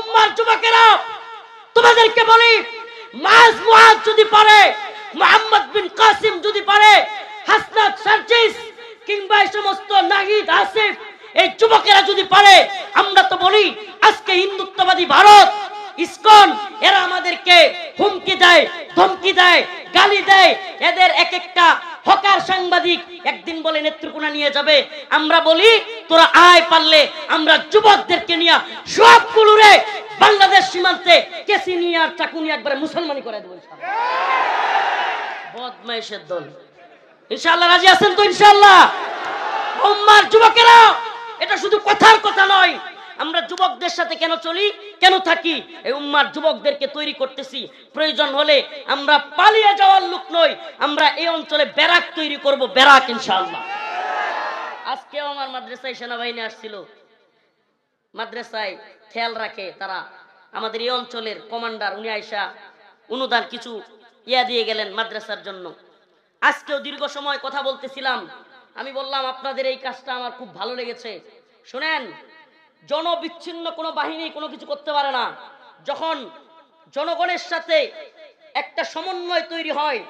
উম্মার যুবকেরা, তোমাদেরকে বলি, মাজ মুআজ যদি পারে, মুহাম্মদ বিন কাসিম যদি পারে, হাসনাত সার্জিস কিংবা এই সমস্ত নাহিদ আসিফ, এই যুবকেরা যদি পারে, আমরা তো বলি আজকে হিন্দুত্ববাদী ভারত, ইসকন, এরা আমাদেরকে হুমকি দেয়, ধমকি দেয়, গালি দেয়। এদের এক একটা হকার সাংবাদিক একদিন বলে নেত্রকোনা নিয়ে যাবে, আমরা বলি তোরা আয়, পারলে আমরা যুবকদেরকে নিয়ে সবগুলোরে বাংলাদেশ সীমান্তে কেসি নিয়ে আর চাকু নিয়ে একবারে মুসলমানি করে দেবো বদমাইশের দল। ইনশাআল্লাহ রাজি আছেন তো? ইনশাআল্লাহ। উম্মার যুবকেরা, এটা শুধু কথার কথা নয়। আমরা যুবকদের সাথে কেন চলি, কেন থাকি? এই উম্মার যুবকদেরকে তৈরি করতেছি। প্রয়োজন হলে আমরা পালিয়ে যাওয়ার লোক নই, আমরা এই অঞ্চলে ব্যারাক তৈরি করব, ব্যারাক ইনশাআল্লাহ। আজকেও আমার মাদ্রাসায় সেনাবাহিনী আসছিল, মাদ্রাসায় খেয়াল রাখে তারা। আমাদের এই অঞ্চলের কমান্ডার উনি আইসা অনুদান কিছু দিয়ে গেলেন মাদ্রাসার জন্য। আজকেও দীর্ঘ সময় কথা বলতেছিলাম, আমি বললাম আপনাদের এই কাজটা আমার খুব ভালো লেগেছে। শুনেন, জনবিচ্ছিন্ন কোনো বাহিনী কোনো কিছু করতে পারে না। যখন জনগণের সাথে একটা সমন্বয় তৈরি হয়,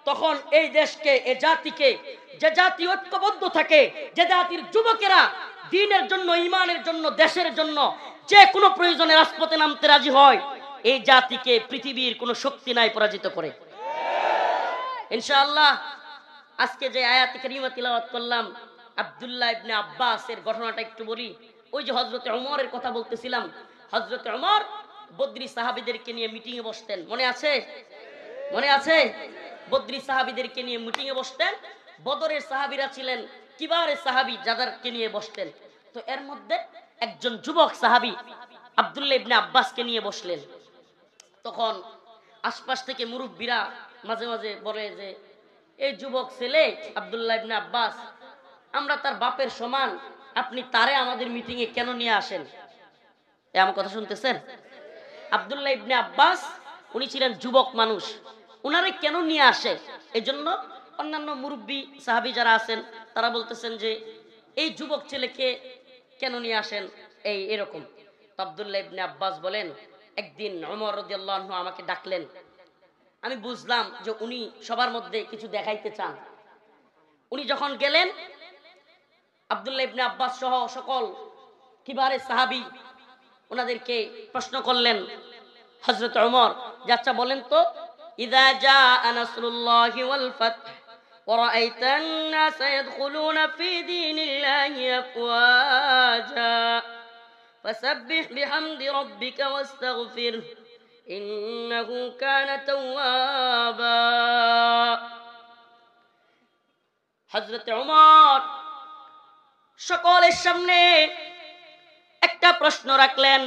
তখন এই দেশকে, এই জাতিকে, যে জাতি ঐক্যবদ্ধ থাকে, যে জাতির যুবকেরা দ্বীনের জন্য, ঈমানের জন্য, দেশের জন্য যে কোনো প্রয়োজনে রাজপথে নামতে রাজি হয়, এই জাতিকে পৃথিবীর কোনো শক্তি নাই পরাজিত করে। ইনশাআল্লাহ আজকে যে আয়াত কারিমা তিলাওয়াত করলাম, আব্দুল্লাহ ইবনে আব্বাসের ঘটনাটা একটু বলি। ওই যে হযরত ওমরের কথা বলতেছিলাম, হযরত ওমর বদরি সাহাবীদেরকে নিয়ে মিটিং এ বসতেন, মনে আছে? মনে আছে? বদরি সাহাবীদেরকে নিয়ে মিটিং এ বসতেন। বদরের সাহাবীরা ছিলেন কিবারের সাহাবী, যাদেরকে নিয়ে বসতেন। তো এর মধ্যে একজন যুবক সাহাবী আব্দুল্লাহ ইবনে আব্বাসকে নিয়ে বসলেন। তখন আশপাশ থেকে মুরব্বীরা মাঝে মাঝে বলে যে, এই যুবক ছেলে আব্দুল্লাহ ইবনে আব্বাস, আমরা তার বাপের সমান, আপনি তারে আমাদের মিটিং এ কেন নিয়ে আসেন? আমার কথা শুনতেছেন? আব্দুল্লাহ ইবনে আব্বাস উনি ছিলেন যুবক মানুষ, উনারে কেন নিয়ে আসে? এজন্য অন্যান্য মুরব্বী সাহাবী যারা আছেন তারা বলতেছেন যে এই যুবক ছেলেকে কেন নিয়ে আসেন, এই এরকম। তো আব্দুল্লাহ ইবনে আব্বাস বলেন, একদিন ওমর রাদিয়াল্লাহু আনহু আমাকে ডাকলেন। আমি বুঝলাম যে উনি সবার মধ্যে কিছু দেখাইতে চান। উনি যখন গেলেন, আব্দুল্লাহ ইবনে আব্বাস সহ সকল কিবারে সাহাবী ওনাদেরকে প্রশ্ন করলেন হযরত ওমর, আচ্ছা বলেন তো, ইযা জাআ নাসরুল্লাহি ওয়াল ফাতহ ওয়া রাআইতান নাস ইয়াদখুলুনা ফি দীনিল্লাহি আফওয়াজা ফাসাব্বিহ বিহামদি রাব্বিকা ওয়াস্তাগফির ইন্নাহু কানা তাওয়াবা। হযরত ওমর সকলের সামনে একটা প্রশ্ন রাখলেন,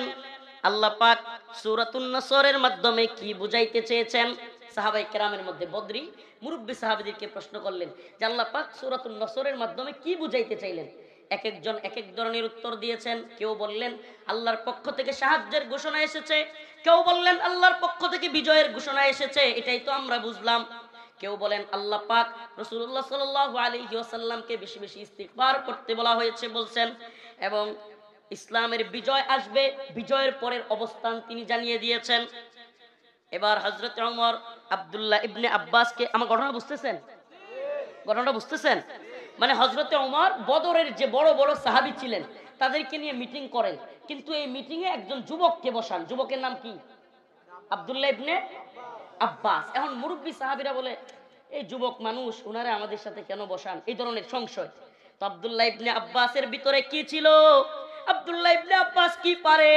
আল্লাহ পাক সূরাতুন নাসরের মাধ্যমে কি বুঝাইতে চেয়েছেন? সাহাবায়ে কেরামের মধ্যে বদরি মুরব্বী সাহাবীদেরকে প্রশ্ন করলেন যে আল্লাহ পাক সূরাতুন নাসরের মাধ্যমে কি বুঝাইতে চাইলেন? এক একজন এক এক ধরনের উত্তর দিয়েছেন। কেউ বললেন আল্লাহর পক্ষ থেকে সাহায্যের ঘোষণা এসেছে, কেউ বললেন আল্লাহর পক্ষ থেকে বিজয়ের ঘোষণা এসেছে, এটাই তো আমরা বুঝলাম। কেউ বলেন আল্লাহ পাক রাসূলুল্লাহ সাল্লাল্লাহু আলাইহি ওয়াসাল্লামকে বেশি বেশি ইস্তিগফার করতে বলা হয়েছে বলছেন, এবং ইসলামের বিজয় আসবে, বিজয়ের পরের অবস্থান তিনি জানিয়ে দিয়েছেন। এবার হযরত ওমর আব্দুল্লাহ ইবনে আব্বাসকে, আমার ঘটনা বুঝতেছেন? ঘটনাটা বুঝতেছেন? মানে হযরত ওমর বদরের যে বড় বড় সাহাবী ছিলেন তাদেরকে নিয়ে মিটিং করেন, কিন্তু এই মিটিং এ একজন যুবককে বসান। যুবকের নাম কি? আব্দুল্লাহ ইবনে আব্বাস। এখন মুরব্বী সাহাবীরা বলে, এই যুবক মানুষ, উনারে আমাদের সাথে কেন বসান? এই ধরনের সংশয়। তো আব্দুল্লাহ ইবনে আব্বাসের ভিতরে কি ছিল? আব্দুল্লাহ ইবনে আব্বাস কি পারে?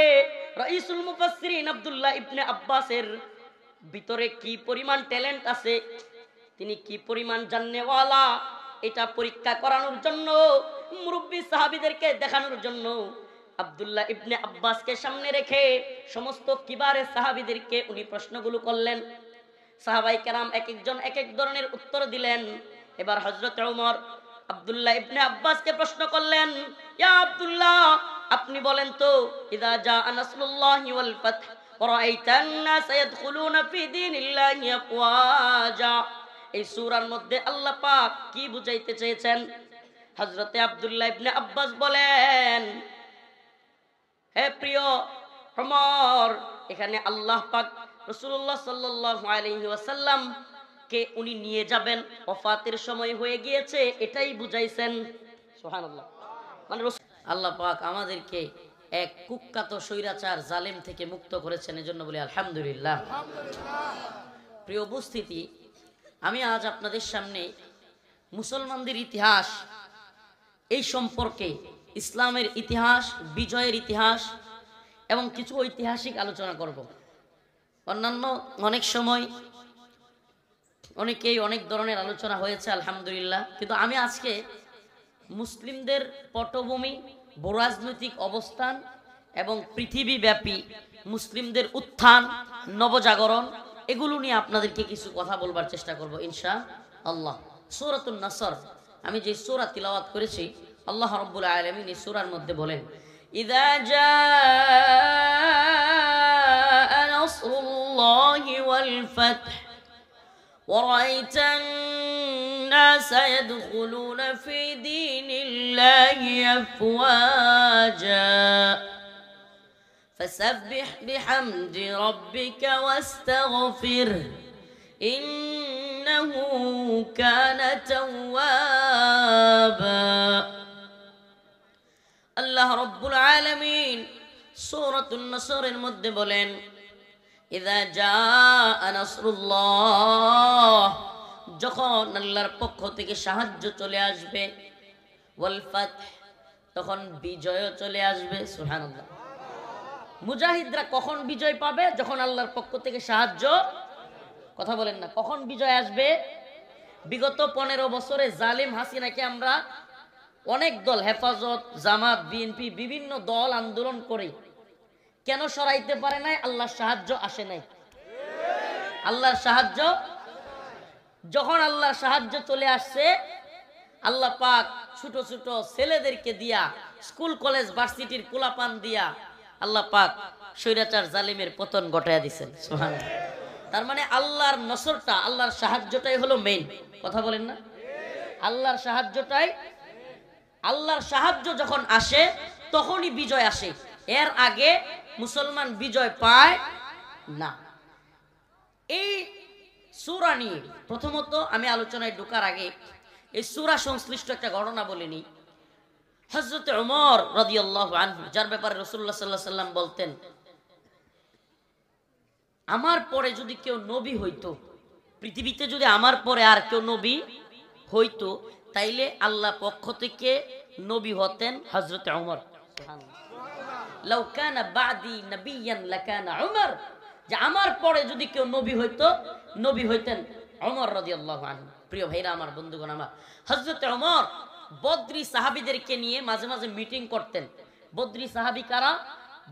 রাইসুল মুফাসসিরিন আব্দুল্লাহ ইবনে আব্বাসের ভিতরে কি পরিমাণ ট্যালেন্ট আছে, তিনি কি পরিমাণ জাননেওয়ালা, এটা পরীক্ষা করানোর জন্য, মুরব্বী সাহাবীদেরকে দেখানোর জন্য আব্দুল্লাহ ইবনে আব্বাসকে সামনে রেখে সমস্ত কিবারে সাহাবীদেরকে উনি প্রশ্নগুলো করলেন। সাহাবায়ে কেরাম এক একজন এক এক ধরনের উত্তর দিলেন। এবার হযরত ওমর আব্দুল্লাহ ইবনে আব্বাসকে প্রশ্ন করলেন, ইয়া আব্দুল্লাহ, আপনি বলেন তো, ইযা জাআ নাসরুল্লাহি ওয়াল ফাতহ ওয়া রাআইতান নাস ইয়াদখুলুনা ফি দীনিল্লাহি আফওয়াজা, এই সূরার মধ্যে আল্লাহ পাক কি বুঝাইতে চেয়েছেন? হযরতে আব্দুল্লাহ ইবনে আব্বাস বলেন, হে প্রিয় ওমর, এখানে আল্লাহ পাক রাসূলুল্লাহ সাল্লাল্লাহু আলাইহি ওয়াসাল্লাম কে উনি নিয়ে যাবেন, ওফাতের সময় হয়ে গিয়েছে, এটাই বুঝাইছেন। সুবহানাল্লাহ। মানে আল্লাহ পাক আমাদেরকে এক কুখ্যাত স্বৈরাচার জালেম থেকে মুক্ত করেছেন, এজন্য বলি আলহামদুলিল্লাহ। প্রিয় উপস্থিতি, আমি আজ আপনাদের সামনে মুসলমানদের ইতিহাস, এই সম্পর্কে ইসলামের ইতিহাস, বিজয়ের ইতিহাস এবং কিছু ঐতিহাসিক আলোচনা করব। অন্যান্য অনেক সময় অনেকেই অনেক ধরনের আলোচনা হয়েছে আলহামদুলিল্লাহ, কিন্তু আমি আজকে মুসলিমদের পটভূমি, ভূরাজনৈতিক অবস্থান এবং পৃথিবীব্যাপী মুসলিমদের উত্থান, নবজাগরণ, এগুলো নিয়ে আপনাদেরকে কিছু কথা বলবার চেষ্টা করব ইনশাআল্লাহ। সূরাতুন নাসর, আমি যে সূরা তিলাওয়াত করেছি, আল্লাহ রাব্বুল আলামিন এই সূরার মধ্যে বলেন, ইযা জাআ নাসরুল্লাহি ওয়াল ফাতহ ওয়া রাআইতান الناس يدخلون في دين الله أفواجا فسبح بحمد ربك واستغفره إنه كان توابا الله رب العالمين سورة النصر المد بولين إذا جاء نصر الله যখন আল্লাহর পক্ষ থেকে সাহায্য চলে আসবে, ওয়াল ফাতহ, তখন বিজয় চলে আসবে। সুবহানাল্লাহ। মুজাহিদরা কখন বিজয় পাবে? যখন আল্লাহর পক্ষ থেকে সাহায্য, কথা বলেন না, কখন বিজয় আসবে? বিগত 15 বছরে জালিম হাসিনাকে আমরা অনেক দল, হেফাজত, জামাত, বিএনপি, বিভিন্ন দল আন্দোলন করে কেন সরাইতে পারে নাই? আল্লাহর সাহায্য আসে নাই। আল্লাহর সাহায্য, যখন আল্লাহর সাহায্য চলে আসছে, আল্লাহ পাক ছোট ছোট ছেলেদেরকে দিয়া, স্কুল কলেজ ভার্সিটির পোলাপান দিয়া আল্লাহ পাক স্বৈরাচার জালিমের পতন ঘটাইয়া দিয়েছেন। সুবহানাল্লাহ। তার মানে আল্লাহর নসরটা, আল্লাহর সাহায্যটাই হলো মেইন, কথা বলেন না? আল্লাহর সাহায্যটাই, আল্লাহর সাহায্য যখন আসে তখনই বিজয় আসে, এর আগে মুসলমান বিজয় পায় না। এই সূরা নিয়ে প্রথমত আমি আলোচনায় ঢোকার আগে এই সূরা সংশ্লিষ্ট একটা ঘটনা বলিনি। হযরত ওমর রাদিয়াল্লাহু আনহু, যার ব্যাপারে রাসূলুল্লাহ সাল্লাল্লাহু আলাইহি ওয়াসাল্লাম বলতেন, আমার পরে যদি কেউ নবী হইতো, পৃথিবীতে যদি আমার পরে আর কেউ নবী হইতো, তাইলে আল্লাহ পক্ষ থেকে নবী হতেন হযরত ওমর। সুবহানাল্লাহ। লাউ কানা বাদি নবিয়ান লাকানা ওমর, যে আমার পরে যদি কেউ নবী হইতো, নবী হইতেন ওমর রাদিয়াল্লাহু আনহু। প্রিয় ভাইরা আমার, বন্ধুগণ আমার, হযরত ওমর বদরি সাহাবীদেরকে নিয়ে মাঝে মাঝে মিটিং করতেন। বদরি সাহাবী কারা?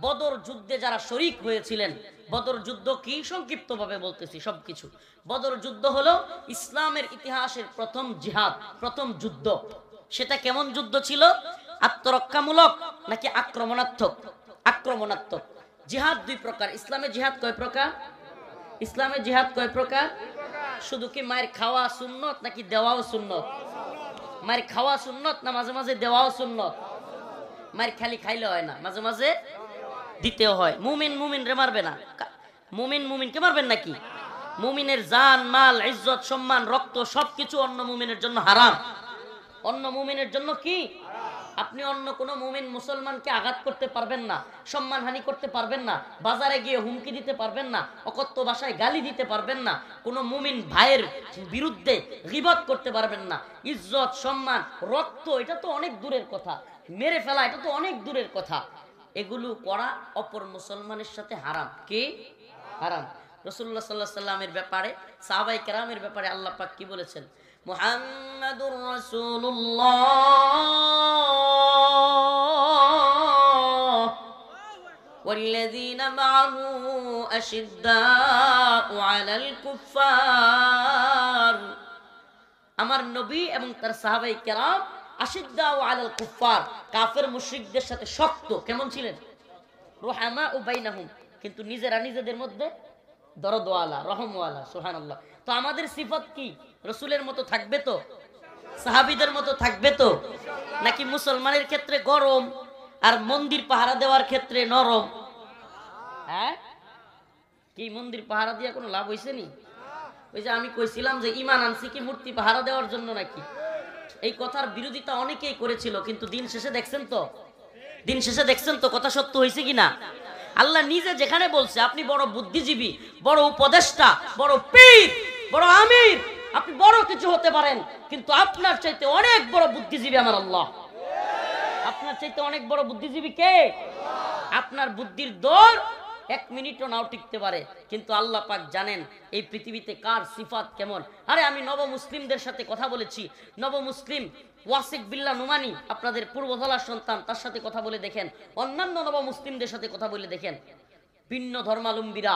বদর যুদ্ধে যারা শরীক হয়েছিলেন। বদর যুদ্ধ কি? সংক্ষিপ্তভাবে বলতেছি সবকিছু। বদর যুদ্ধ হলো ইসলামের ইতিহাসের প্রথম জিহাদ, প্রথম যুদ্ধ। সেটা কেমন যুদ্ধ ছিল? আত্মরক্ষামূলক নাকি আক্রমণাত্মক? আক্রমণাত্মক। জিহাদ দুই প্রকার। ইসলামে জিহাদ কয় প্রকার? ইসলামে জিহাদ কয় প্রকার? শুধু কি মায়ের খাওয়া সুন্নত নাকি দেওয়াও সুন্নত? মায়ের খাওয়া সুন্নত না মাঝে মাঝে দেওয়াও সুন্নত? মায়ের খালি খাইলে হয় না, মাঝে মাঝে দিতেও হয়। মুমিন মুমিন রে মারবে না, মুমিন মুমিনকে মারবেন নাকি? মুমিনের জান, মাল, ইজ্জত, সম্মান, রক্ত সবকিছু অন্য মুমিনের জন্য হারাম। অন্য মুমিনের জন্য কি? আপনি অন্য কোনো মুমিন মুসলমানকে আঘাত করতে পারবেন না, সম্মানহানি করতে পারবেন না, বাজারে গিয়ে হুমকি দিতে পারবেন না, অকথ্য ভাষায় গালি দিতে পারবেন না, কোনো মুমিন ভাইয়ের বিরুদ্ধে গীবত করতে পারবেন না। ইজ্জত, সম্মান, রক্ত, এটা তো অনেক দূরের কথা, মেরে ফেলা এটা তো অনেক দূরের কথা। এগুলো করা অপর মুসলমানের সাথে হারাম। কি হারাম? রাসূলুল্লাহ সাল্লাল্লাহু আলাইহি ওয়াসাল্লামের ব্যাপারে, সাহাবায়ে কেরামের ব্যাপারে আল্লাহ পাক কি বলেছেন? মুহাম্মাদুর রাসূলুল্লাহ ওয়াল্লাযীনা মা'আহু আশিদ্দাউ আলাল কুফফার। আমার নবী এবং তার সাহাবায়ে কেরাম আশিদ্দাউ আলাল কুফফার, কাফের মুশরিকদের সাথে শক্ত। কেমন ছিলেন? রুহামাউ বাইনাহুম, কিন্তু নিজেরা নিজেদের মধ্যে দরদওয়ালা, রহমওয়ালা। সুবহানাল্লাহ। তো আমাদের সিফাত কি? রাসূলের মতো থাকবে তো? সাহাবীদের মতো থাকবে তো? নাকি মুসলমানের ক্ষেত্রে গরম আর মন্দির পাহারা দেওয়ার ক্ষেত্রে নরম? হ্যাঁ, কি মন্দির পাহারা দিয়া কোনো লাভ হয়েছে নি? ওই যে আমি কইছিলাম যে ইমান আনছি কি মূর্তি পাহারা দেওয়ার জন্য নাকি? এই কথার বিরোধিতা অনেকেই করেছিল, কিন্তু দিন শেষে দেখছেন তো কথা সত্য হয়েছে কিনা? আল্লাহ নিজে যেখানে বলছে আপনি বড় বুদ্ধিজীবী, বড় উপদেষ্টা, বড় পীর, বড় আমির, আপনি বড় কিছু হতে পারেন, কিন্তু আপনার চাইতে অনেক বড় বুদ্ধিজীবী আমার আল্লাহ। আপনার চাইতে অনেক বড় বুদ্ধিজীবী কে? আপনার বুদ্ধির দৌড় 1 মিনিটও নাও টিকতে পারে, কিন্তু আল্লাহ পাক জানেন এই পৃথিবীতে কার সিফাত কেমন। আরে আমি নব মুসলিমদের সাথে কথা বলেছি, নব মুসলিম ওয়াসিক বিল্লাহ নুমানি আপনাদের পূর্বধলার সন্তান, তার সাথে কথা বলে দেখেন, অন্যান্য নব মুসলিমদের সাথে কথা বলে দেখেন, ভিন্ন ধর্মাবলম্বীরা,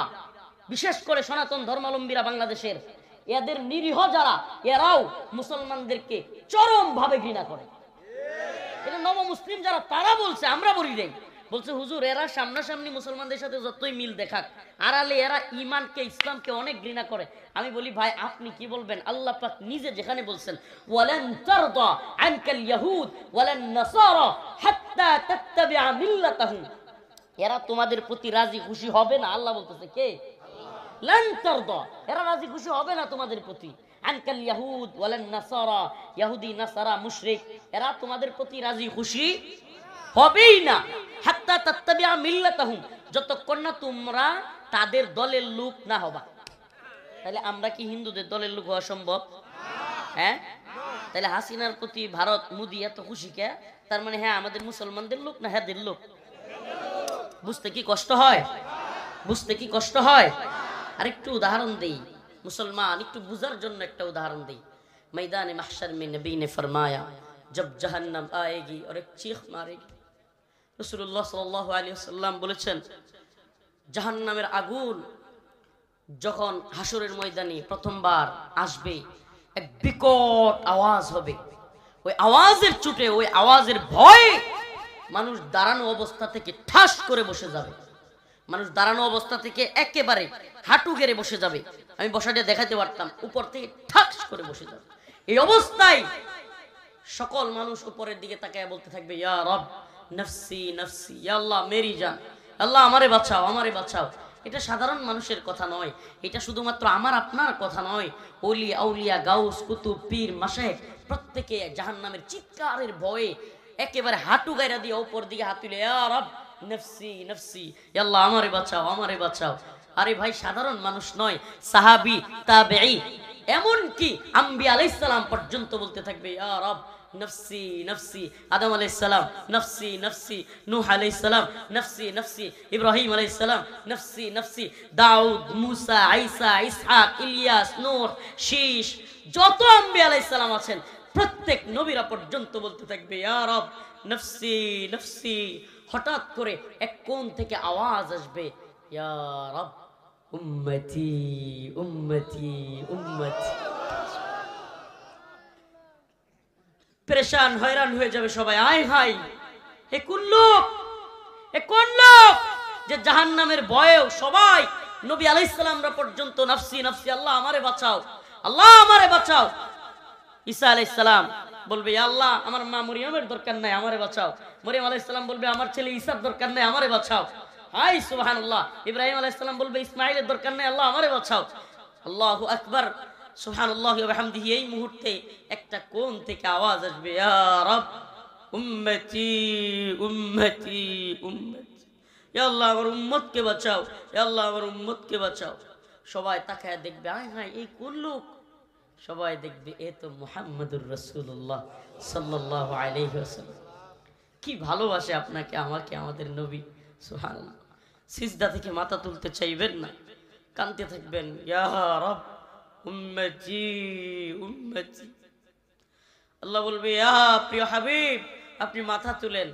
বিশেষ করে সনাতন ধর্মাবলম্বীরা বাংলাদেশের, এদের নিরীহ যারা, এরাও মুসলমানদেরকে চরমভাবে ঘৃণা করে। এটা নব মুসলিম যারা, তারা বলছে, আমরা বলি নেই, বলছে হুজুর এরা সামনাসামনি মুসলমানদের সাথে যতই মিল দেখাক, আড়ালে এরা ইমানকে, ইসলামকে অনেক ঘৃণা করে। আমি বলি ভাই আপনি কি বলবেন? আল্লাহ পাক নিজে যেখানে বলছেন ওয়ালান তারদা আনকাল ইয়াহুদ ওয়ালান নাসারা হাত্তা তাত্তাবিআ মিল্লাতাহুম, এরা তোমাদের প্রতি রাজি খুশি হবে না। আল্লাহ বলতেছে, কে? লান তারদা, এরা রাজি খুশি হবে না তোমাদের প্রতি। আনকাল ইয়াহুদ ওয়ালান নাসারা, ইহুদি নাসারা মুশরিক, এরা তোমাদের প্রতি রাজি খুশি হবেই না। হাত্তা তাত্তাবিআ মিল্লাতাহুম, যতক্ষণ না তোমরা তাদের দলের লোক না হবা। তাহলে আমরা কি হিন্দুদের দলের লোক হওয়া সম্ভব? হ্যাঁ, তাহলে হাসিনার প্রতি ভারত মোদি এত খুশি কে? তার মানে হ্যাঁ আমাদের মুসলমানদের লোক না হ্যাঁ লোক? বুঝতে কি কষ্ট হয়? বুঝতে কি কষ্ট হয়? আরেকটু উদাহরণ দেই, মুসলমান একটু বুঝার জন্য একটা উদাহরণ দেই। मैदान महशर में नबी ने फरमाया जब जहन्नम आएगी और एक चीख मारेगी। रसूलुल्लाह सल्लल्लाहु अलैहि वसल्लम বলেছেন জাহান্নামের আগুন যখন হাসরের ময়দানে প্রথমবার আসবে, এক বিকট আওয়াজ হবে, ওই আওয়াজের চোটে, ওই আওয়াজের ভয়ে মানুষ দাঁড়ানো অবস্থা থেকে ঠাস করে বসে যাবে। মানুষ দাঁড়ানো অবস্থা থেকে একেবারে হাঁটু গেড়ে বসে যাবে। আমি বসাটা দেখাতে পারতাম, উপর থেকে ঠাস করে বসে যাবে। এই অবস্থায় সকল মানুষ উপরের দিকে তাকায় বলতে থাকবে, ইয়া রব নফসি নফসি, ইয়া আল্লাহ মেরি জান, আল্লাহ আমারে বাঁচাও, আমারে বাঁচাও। এটা সাধারণ মানুষের কথা নয়, এটা শুধুমাত্র আমার আপনার কথা নয়। ওলি আউলিয়া গাউস কুতুব পীর মাশায়েখ প্রত্যেকে জাহান্নামের চিৎকারের ভয়ে একেবারে হাঁটু গায়রা দিয়ে উপর দিকে হাত তুলে, ইয়া রব নফসি নফসি, ইয়া আল্লাহ আমারে বাঁচাও, আমারে বাঁচাও। আরে ভাই সাধারণ মানুষ নয়, সাহাবী তাবেঈ এমনকি আম্বিয়া আলাইহিস সালাম পর্যন্ত বলতে থাকবে, ইয়া রব নফসি নফসি। আদম আলাইহিস সালাম নফসি নফসি, নূহ আলাইহিস সালাম নফসি নফসি, ইব্রাহিম আলাইহিস সালাম নফসি নফসি, দাউদ, মুসা, ঈসা, ইসহাক, ইলিয়াস, নূহ, শীশ, যত আম্বিয়া আলাইহিস সালাম আছেন প্রত্যেক নবীরা পর্যন্ত বলতে থাকবে, ইয়া রব নফসি নফসি। হঠাৎ করে এক কোণ থেকে আওয়াজ আসবে, ইয়া রব উম্মতি উম্মতি উম্মতি। পরেশান হয়রান হয়ে যাবে সবাই, আয় হাই এ কোন লোক, এ কোন লোক যে জাহান্নামের ভয়েও সবাই নবী আলাইহিস সালামরা পর্যন্ত নফসি নফসি, আল্লাহ আমারে বাঁচাও, আল্লাহ আমারে বাঁচাও। ঈসা আলাইহিস সালাম বলবে, ইয়া আল্লাহ আমার মা মরিয়মের দরকার নাই, আমারে বাঁচাও। মরিয়ম আলাইহিস সালাম বলবে, আমার ছেলে ঈসার দরকার নাই, আমারে বাঁচাও। হাই সুবহানাল্লাহ। ইব্রাহিম আলাইহিস সালাম বলবে, ইসমাঈলের দরকার নাই, আল্লাহ আমারে বাঁচাও। আল্লাহু আকবার, সুবহানাল্লাহি ওয়া বিহামদিহি। এই মুহূর্তে একটা কোণ থেকে আওয়াজ আসবে, ইয়া রব উম্মতি উম্মতি উম্মতি, ইয়া আল্লাহ আমার উম্মতকে বাঁচাও, ইয়া আল্লাহ আমার উম্মতকে বাঁচাও। সবাই তাকায় দেখবে, আয় হায় এই কোন লোক? সবাই দেখবে এ তো মুহাম্মদুর রাসূলুল্লাহ সাল্লাল্লাহু আলাইহি ওয়াসাল্লাম। কি ভালোবাসে আপনাকে আমাকে আমাদের নবী, সুবহানাল্লাহ। সিজদা থেকে মাথা তুলতে চাইবেন না, কাঁদতে থাকবেন, ইয়া রব উম্মতি উম্মতি। আল্লাহ বলবে, ইয়া প্রিয় হাবিব আপনি মাথা তুলেন,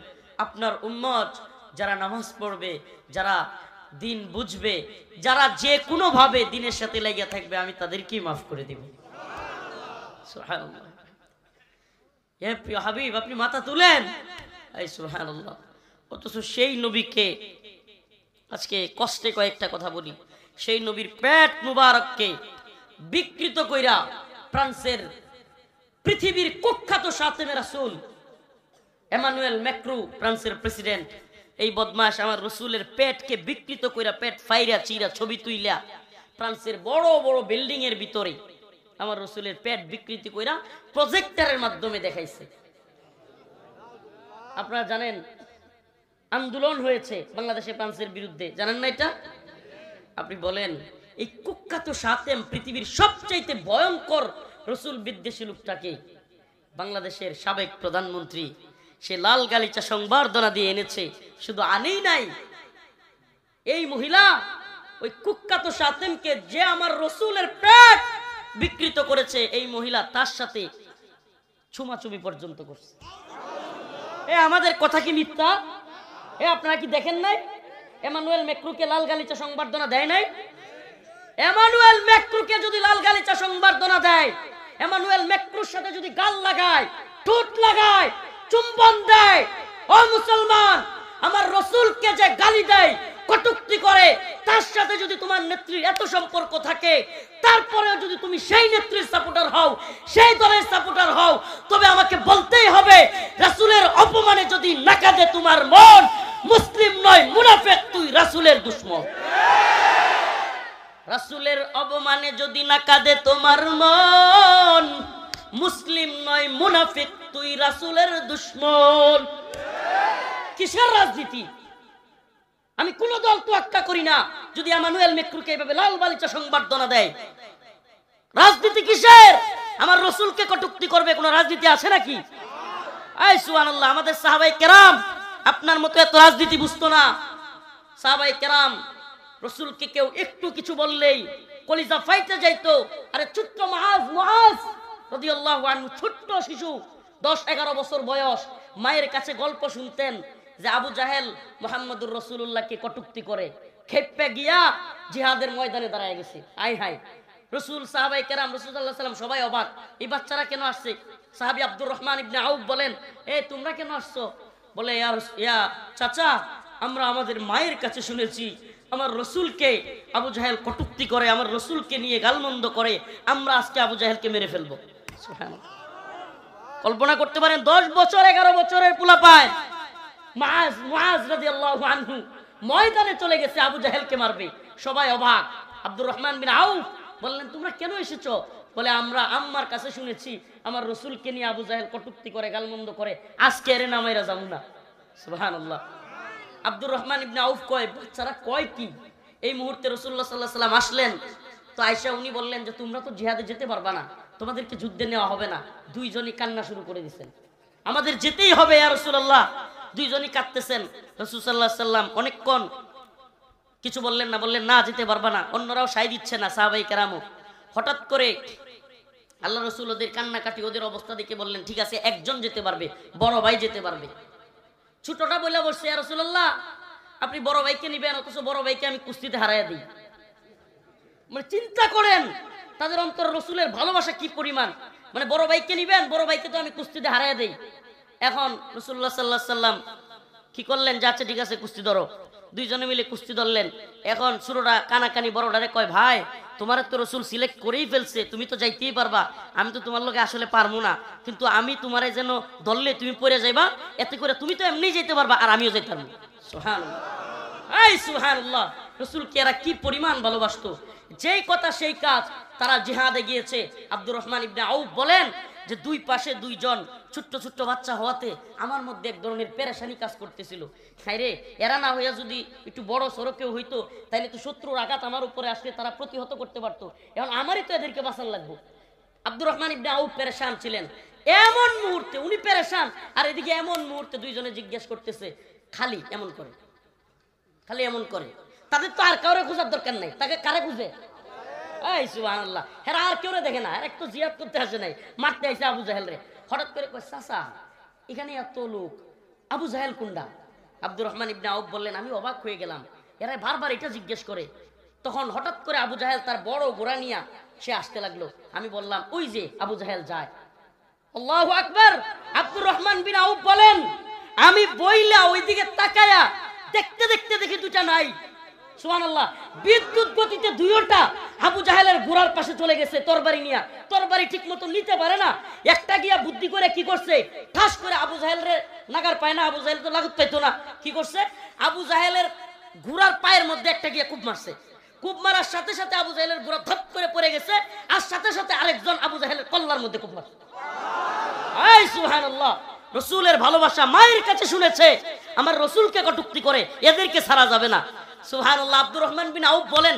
আপনার উম্মত যারা নামাজ পড়বে, যারা দিন বুঝবে, যারা যে কোনো ভাবে দিনের সাথে লেগে থাকবে, আমি তাদেরকেই মাফ করে দিব। সুবহানাল্লাহ। হে প্রিয় হাবিব আপনি মাথা তুলেন, এই সুবহানাল্লাহ। অথচ সেই নবীকে আজকে কষ্টে কয়েকটা কথা বলি, সেই নবীর পেট মুবারককে বিকৃত কইরা ফ্রান্সের পৃথিবীর কুখ্যাত সাতেমে রাসূল এমানুয়েল ম্যাক্রু, ফ্রান্সের প্রেসিডেন্ট, এই বদমাশ আমার রসুলের পেটকে বিকৃত কইরা, পেট ফাইরা চিরা ছবি তুইলা ফ্রান্সের বড় বড় বিল্ডিং এর ভিতরে আমার রসুলের পেট বিকৃতি কইরা প্রজেক্টরের মাধ্যমে দেখাইছে। আপনারা জানেন আন্দোলন হয়েছে বাংলাদেশে ফ্রান্সের বিরুদ্ধে, জানেন না এটা? আপনি বলেন এই কুখ্যাত সাতেম, পৃথিবীর সবচাইতে ভয়ঙ্কর রসুল বিদ্বেষী লোকটাকে বাংলাদেশের সাবেক প্রধানমন্ত্রী সে লাল গালিচা সংবর্ধনা দিয়ে এনেছে। শুধু আনেই নাই, এই মহিলা ওই কুখ্যাত সাতেমকে, যে আমার রসুলের পেট বিকৃত করেছে, এই মহিলা তার সাথে ছুমাছুমি পর্যন্ত করছে। আমাদের কথা কি মিথ্যা? আপনারা কি দেখেন নাই? এমানুয়েল ম্যাক্রোকে লাল গালিচা সংবর্ধনা দেয় নাই? এমানুয়েল ম্যাক্রোকে যদি লাল গালিচা সংবর্ধনা দেয়, এমানুয়েল ম্যাক্রোর সাথে যদি গাল লাগায়, ঠোঁট লাগায়, চুম্বন দেয়, ও মুসলমান, আমার রসুলকে যে গালি দেয়, কটূক্তি করে, তার সাথে যদি তোমার নেত্রীর এত সম্পর্ক থাকে, তারপরেও যদি তুমি সেই নেত্রীর সাপোর্টার হও, সেই দলের সাপোর্টার হও, তবে আমাকে বলতেই হবে রাসূলের অপমানে যদি না কাঁদে তোমার মন, মুসলিম নয় মুনাফিক, তুই রাসূলের দুশমন। রাসূলের অপমানে যদি না কাঁদে তোমার মন, মুসলিম নয় মুনাফিক, তুই রাসূলের দুশমন। কিসের রাজনীতি? আমি কোন দল তোয়াক্কা করি না যদি এমানুয়েল ম্যাক্রোকে এভাবে লাল গালিচা সংবর্ধনা দেয়। রাজনীতি কিসের? আমার রসুলকে কটূক্তি করবে কোন রাজনীতি আছে নাকি? এই সুবহানাল্লাহ, আমাদের সাহাবায়ে কেরাম আপনার মতো এত রাজনীতি বুঝতো না। সাহাবায়ে কেরাম রসুলকে কেউ একটু কিছু বললেই কলিজা ফাইটে যাইতো। আরে ছোট্ট মুআজ রাদিয়াল্লাহু আনহু, ছোট্ট শিশু, 10-11 বছর বয়স, মায়ের কাছে গল্প শুনতেন যে আবু জাহেল মুহাম্মদুর রাসূলুল্লাহকে কটূক্তি করে, খেপে গিয়া জিহাদের ময়দানে দাঁড়ায় গেছে। আই হাই, রসুল, সাহাবায়ে কেরাম, রাসূল সাল্লাল্লাহু আলাইহি ওয়াসাল্লাম সবাই অবাক, এই বাচ্চারা কেন আসছে? সাহাবী আব্দুর রহমান ইবনে আউফ বলেন, তোমরা কেন আসছো? বলে, ইয়া চাচা, আমরা আমাদের মায়ের কাছে শুনেছি আমার রসুলকে আবু জাহেল কটূক্তি করে, আমার রসুলকে নিয়ে গালমন্দ করে, আমরা আজকে আবু জাহেলকে মেরে ফেলবো। সুবহানাল্লাহ, কল্পনা করতে পারেন 10 বছর 11 বছরের পোলাপায় মুআজ রাদিয়াল্লাহু আনহু ময়দানে চলে গেছে আবু জাহেলকে মারবে। সবাই অবাক। আব্দুর রহমান বিন আউফ বললেন, তোমরা কেন এসেছো? বলে, আমরা আম্মার কাছে শুনেছি আমার রসুলকে নিয়ে আবু জাহেল কটূক্তি করে, গালমন্দ করে, আজকে এর নামাইরা যাবো না। সুবহানাল্লাহ। আব্দুর রহমান ইবনে আউফ কয়, বাচ্চারা কয় কি? এই মুহূর্তে রাসূলুল্লাহ সাল্লাল্লাহু আলাইহি ওয়াসাল্লাম আসলেন। তো আয়েশা উনি বললেন যে তোমরা তো জিহাদে যেতে পারবা না, তোমাদেরকে যুদ্ধে নেওয়া হবে না। দুইজনই কান্না শুরু করে দিয়েছেন, আমাদের যেতেই হবে ইয়া রাসূলুল্লাহ। দুইজনই কাঁদতেছেন। রাসূল সাল্লাল্লাহু আলাইহি ওয়াসাল্লাম অনেকক্ষণ কিছু বললেন না, বললেন না যেতে পারবা না। অন্যরাও সাই দিচ্ছে না, সাহাবায়ে কেরামও। হঠাৎ করে আল্লাহ রাসূল ওদের কান্নাকাটি, ওদের অবস্থা দেখে বললেন, ঠিক আছে, একজন যেতে পারবে, বড় ভাই যেতে পারবে। ছোটটা বলে বসছে, ইয়া রাসূলুল্লাহ, আপনি বড় ভাইকে নিবেন, অথচ বড় ভাইকে আমি কুস্তিতে হারাইয়া দিই। মানে চিন্তা করেন তাদের অন্তরে রসুলের ভালোবাসা কি পরিমাণ। মানে বড় ভাইকে নিবেন, বড় ভাইকে তো আমি কুস্তিতে হারাইয়া দিই। এখন রাসূলুল্লাহ সাল্লাল্লাহু আলাইহি ওয়াসাল্লাম কি করলেন? যাচ্ছে, ঠিক আছে, কুস্তি ধরো। দুইজনে মিলে কুস্তি ধরলেন। এখন ছোটরা কানাকানি বড়টারে কয়, ভাই তোমার তো রসুল সিলেক্ট করেই ফেলছে, তুমি তো যাইতেই পারবা, আমি তো তোমার লগে আসলে পারবো না, কিন্তু আমি তোমারে যেন ধরলে তুমি পড়ে যাইবা, এতে করে তুমি তো এমনি যেতে পারবা আর আমিও যেতে পারবো। সুবহানাল্লাহ, এই সুবহানাল্লাহ। রসুলকে এরা কি পরিমাণ ভালোবাসতো, যেই কথা সেই কাজ। তারা জিহাদে গিয়েছে। আব্দুর রহমান ইবনে আউফ বলেন যে দুই পাশে দুইজন ছোট্ট ছোট্ট বাচ্চা হওয়াতে আমার মধ্যে এক ধরনের পেরেশানি কাজ করতেছিল। খাইরে, এরা না হইয়া যদি একটু বড় সড়কেও হইতো, তাইলে তো শত্রুর আঘাত আমার উপরে আসলে তারা প্রতিহত করতে পারতো। এখন আমারই তো এদেরকে বাঁচান লাগবো। আব্দুর রহমান ইবনে আউফ পেরেশান ছিলেন। এমন মুহূর্তে উনি পেরেশান, আর এদিকে এমন মুহূর্তে দুইজনে জিজ্ঞেস করতেছে, খালি এমন করে, খালি এমন করে। তাদের তো আর কাউরে খোঁজার দরকার নাই, তাকে কারে খুঁজে? এই সুবহানাল্লাহ, হেরা আর কেউ দেখে না, একটু জিয়াদ করতে আসে নাই, মারতে আইসে আবু জাহেল রে। হঠাৎ করে কয়, চাচা এখানে এত লোক, আবু জাহেল কুন্ডা? আব্দুর রহমান ইবনে আউফ বললেন, আমি অবাক হয়ে গেলাম, এরা বারবার এটা জিজ্ঞেস করে। তখন হঠাৎ করে আবু জাহেল তার বড় ঘোড়া নিয়ে সে আসতে লাগলো। আমি বললাম, ওই যে আবু জাহেল যায়। আল্লাহু আকবার। আব্দুর রহমান বিন আউফ বলেন, আমি বইলা ওইদিকে তাকায়া দেখতে দেখতে দেখি দুটা নাই। সুবহানাল্লাহ, বিদ্যুৎ গতিতে দুইটা আবু জাহেলের ঘোড়ার পাশে চলে গেছে তরবারি নিয়ে, তরবারি ঠিক মতো নিতে পারে না, একটা গিয়া বুদ্ধি করে কি করছে, ঠাস করে আবু জাহেলের নাগার পায় না, আবু জাহেল তো লাগুত পাইতো না, কি করছে, আবু জাহেলের ঘোড়ার পায়ের মধ্যে একটা গিয়া কুপ মারছে, কুপ মারার সাথে সাথে আবু জাহেলের ঘোড়া ধপ করে পড়ে গেছে, আর সাথে সাথে আরেকজন আবু জাহেলের কল্লার মধ্যে কুপ মারছে। এই সুবহানাল্লাহ, রসুলের ভালোবাসা মায়ের কাছে শুনেছে, আমার রসুলকে কটূক্তি করে, এদেরকে ছাড়া যাবে না। সুবহানাল্লাহ। আব্দুর রহমান বিন আউফ বলেন,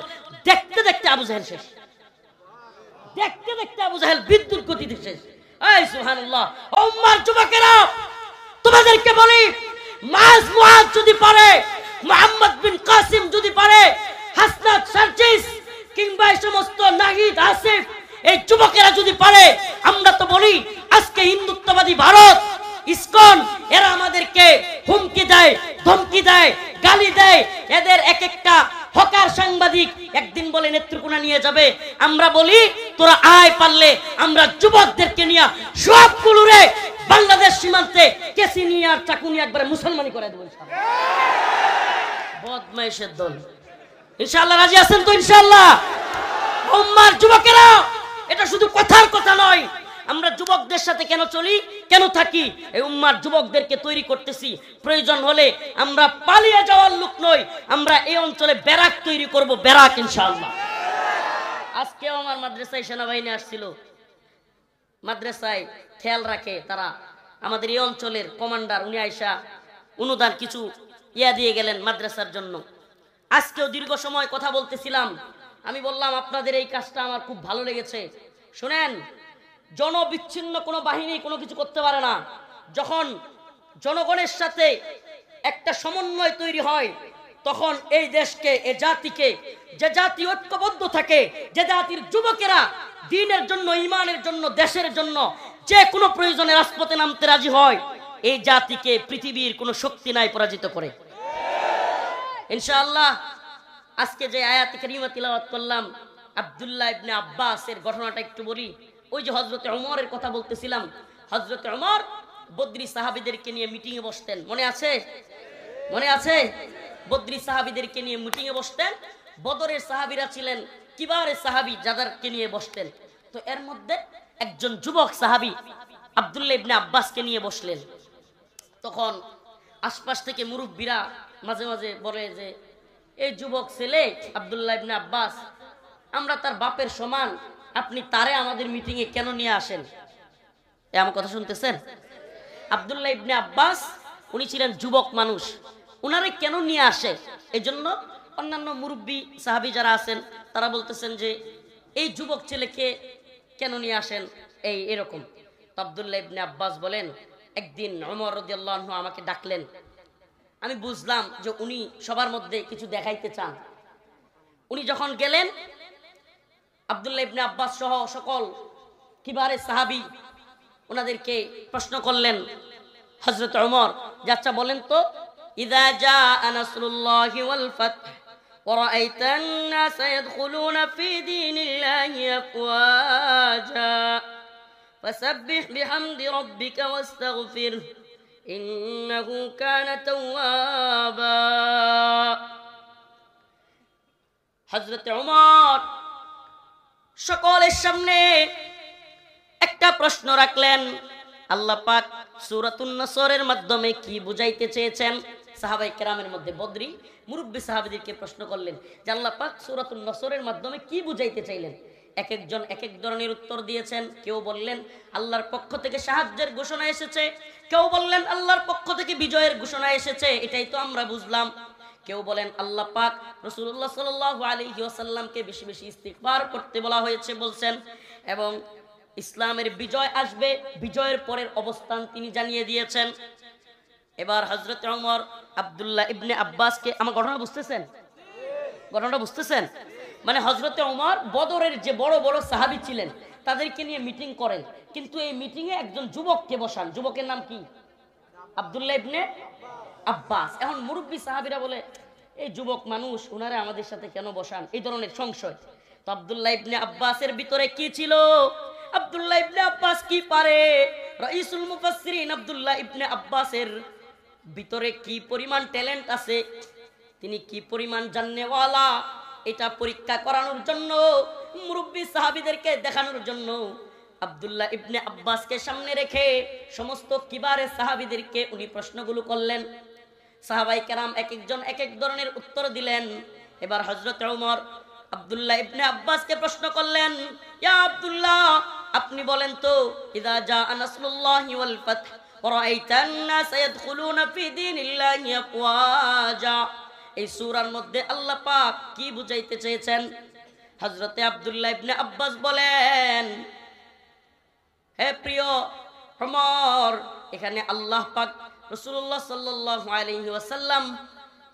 দেখতে দেখতে আবু জাহেল শেষ, দেখতে দেখতে আবু জাহেল বিদ্যুৎ গতিতে শেষ। এই সুবহানাল্লাহ। উম্মার যুবকেরা, তোমাদেরকে বলি, মাজ মুআজ যদি পারে, মুহাম্মদ বিন কাসিম যদি পারে, হাসনাত সার্জিস কিংবা এই সমস্ত নাহিদ আসিফ, এই যুবকেরা যদি পারে, আমরা তো বলি আজকে হিন্দুত্ববাদী ভারত, ইসকন, এরা আমাদেরকে হুমকি দেয়, ধমকি দেয়, গালি দেয়, এদের এক একটা হকার সাংবাদিক একদিন বলে নেত্রকোনা নিয়ে যাবে, আমরা বলি তোরা আয়, পারলে আমরা যুবকদেরকে নিয়ে সবগুলোরে বাংলাদেশ সীমান্তে কেসি নিয়ে আর চাকু নিয়ে একবারে মুসলমানি করে দেবো ইনশাআল্লাহ। বদমাইশের দল, ইনশাআল্লাহ রাজি আছেন তো? ইনশাআল্লাহ। উম্মার যুবকেরা, এটা শুধু কথার কথা নয়, আমরা যুবকদের সাথে কেন চলি, কেন থাকি, এই উম্মার যুবকদেরকে তৈরি করতেছি, প্রয়োজন হলে আমরা পালিয়ে যাওয়ার লোক নই, আমরা এই অঞ্চলে ব্যারাক তৈরি করব, ব্যারাক ইনশাআল্লাহ। আজকেও আমার মাদ্রাসায় সেনাবাহিনী আসছিল, মাদ্রাসায় খেয়াল রাখে তারা, আমাদের এই অঞ্চলের কমান্ডার, উনি আইসা অনুদান কিছু দিয়ে গেলেন মাদ্রাসার জন্য। আজকেও দীর্ঘ সময় কথা বলতেছিলাম, আমি বললাম আপনাদের এই কাজটা আমার খুব ভালো লেগেছে। শুনেন, জনবিচ্ছিন্ন কোনো বাহিনী কোনো কিছু করতে পারে না। যখন জনগণের সাথে একটা সমন্বয় তৈরি হয়, তখন এই দেশকে, এই জাতিকে, যে জাতি ঐক্যবদ্ধ থাকে, যে জাতির যুবকেরা দ্বীনের জন্য, ঈমানের জন্য, দেশের জন্য যে কোনো প্রয়োজনে রাজপথে নামতে রাজি হয়, এই জাতিকে পৃথিবীর কোনো শক্তি নাই পরাজিত করে ইনশাআল্লাহ। আজকে যে আয়াত কারিমা তিলাওয়াত করলাম, আব্দুল্লাহ ইবনে আব্বাসের ঘটনাটা একটু বলি। ওই যে হযরতে ওমরের কথা বলতেছিলাম, হযরতে ওমর বদরি সাহাবীদেরকে নিয়ে মিটিং এ বসতেন, মনে আছে? মনে আছে? বদরি সাহাবীদেরকে নিয়ে মিটিং এ বসতেন। বদরের সাহাবীরা ছিলেন কিবারের সাহাবী, যাদেরকে নিয়ে বসতেন। তো এর মধ্যে একজন যুবক সাহাবী আব্দুল্লাহ ইবনে আব্বাসকে নিয়ে বসলেন। তখন আশপাশ থেকে মুরব্বীরা মাঝে মাঝে বলে যে, এই যুবক ছেলে আব্দুল্লাহ ইবনে আব্বাস, আমরা তার বাপের সমান, আপনি তারে আমাদের মিটিং এ কেন নিয়ে আসেন? আমার কথা শুনতেছেন? আব্দুল্লাহ ইবনে আব্বাস উনি ছিলেন যুবক মানুষ, উনারে কেন নিয়ে আসে? এই জন্য অন্যান্য মুরব্বী সাহাবী যারা আছেন তারা বলতেছেন যে এই যুবক ছেলেকে কেন নিয়ে আসেন, এই এরকম। আব্দুল্লাহ ইবনে আব্বাস বলেন, একদিন ওমর রাদিয়াল্লাহু আনহু আমাকে ডাকলেন, আমি বুঝলাম যে উনি সবার মধ্যে কিছু দেখাইতে চান। উনি যখন গেলেন, আব্দুল্লাহ ইবনে আব্বাস সহ সকল কিবারে সাহাবী ওনাদেরকে প্রশ্ন করলেন হযরত ওমর, আচ্ছা বলেন তো, ইযা জাআ নাসরুল্লাহি ওয়াল ফাতহ ওয়া রাআইতান নাস ইয়াদখুলুনা ফি দীনিল্লাহি আফওয়াজা ফাসাব্বিহ বিহামদি রাব্বিকা ওয়াস্তাগফির ইন্নাহু কানা তাওয়াবা। হযরত ওমর সকলের সামনে একটা প্রশ্ন রাখলেন, আল্লাহ পাক সূরাতুন নসরের মাধ্যমে কি বুঝাইতে চেয়েছেন? সাহাবায়ে কেরামের মধ্যে বদরি মুরব্বী সাহাবীদেরকে প্রশ্ন করলেন যে আল্লাহ পাক সূরাতুন নসরের মাধ্যমে কি বুঝাইতে চাইলেন? এক একজন এক এক ধরনের উত্তর দিয়েছেন। কেউ বললেন আল্লাহর পক্ষ থেকে সাহায্যের ঘোষণা এসেছে, কেউ বললেন আল্লাহর পক্ষ থেকে বিজয়ের ঘোষণা এসেছে, এটাই তো আমরা বুঝলাম। কেউ বলেন আল্লাহ পাক রাসূলুল্লাহ সাল্লাল্লাহু আলাইহি ওয়াসাল্লামকে বেশি বেশি ইস্তিগফার করতে বলা হয়েছে বলছেন, এবং ইসলামের বিজয় আসবে, বিজয়ের পরের অবস্থান তিনি জানিয়ে দিয়েছেন। এবার হযরত ওমর আব্দুল্লাহ ইবনে আব্বাসকে, আমার ঘটনা বুঝতেছেন? ঘটনাটা বুঝতেছেন? মানে হযরতে ওমর বদরের যে বড় বড় সাহাবী ছিলেন তাদেরকে নিয়ে মিটিং করেন, কিন্তু এই মিটিং এ একজন যুবককে বসান। যুবকের নাম কি? আব্দুল্লাহ ইবনে আব্বাস। এখন মুরব্বী সাহাবীরা বলে, এই যুবক মানুষ, উনারে আমাদের সাথে কেন বসান? এই ধরনের সংশয়। তো আব্দুল্লাহ ইবনে আব্বাসের ভিতরে কি ছিল? আব্দুল্লাহ ইবনে আব্বাস কি পারে? রাইসুল মুফাসসিরিন আব্দুল্লাহ ইবনে আব্বাসের ভিতরে কি পরিমাণ ট্যালেন্ট আছে, তিনি কি পরিমাণ জাননেওয়ালা, এটা পরীক্ষা করানোর জন্য, মুরব্বী সাহাবীদেরকে দেখানোর জন্য আব্দুল্লাহ ইবনে আব্বাসকে সামনে রেখে সমস্ত কিবারে সাহাবীদেরকে উনি প্রশ্নগুলো করলেন। সাহাবাই কেরাম এক একজন এক এক ধরনের উত্তর দিলেন। এবার হযরত ওমর আব্দুল্লাহ ইবনে আব্বাসকে প্রশ্ন করলেন, ইয়া আব্দুল্লাহ, আপনি বলেন তো, ইযা জাআ নাসরুল্লাহি ওয়াল ফাতহ ওয়া রাআইতান নাস ইয়াদখুলুনা ফি দীনিল্লাহি আফওয়াজা, এই সূরার মধ্যে আল্লাহ পাক কি বুঝাইতে চেয়েছেন? হযরতে আব্দুল্লাহ ইবনে আব্বাস বলেন, হে প্রিয় ওমর, এখানে আল্লাহ পাক রাসূলুল্লাহ সাল্লাল্লাহু আলাইহি ওয়াসাল্লাম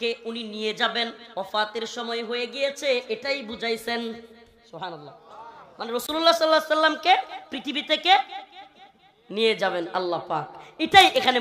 কে উনি নিয়ে যাবেন, ওফাতের সময় হয়ে গিয়েছে, এটাই বুঝাইছেন। সুবহানাল্লাহ। মানে রাসূলুল্লাহ সাল্লাল্লাহু আলাইহি ওয়াসাল্লামকে পৃথিবী থেকে নিয়ে যাবেন আল্লাহ পাক, এটাই এখানে।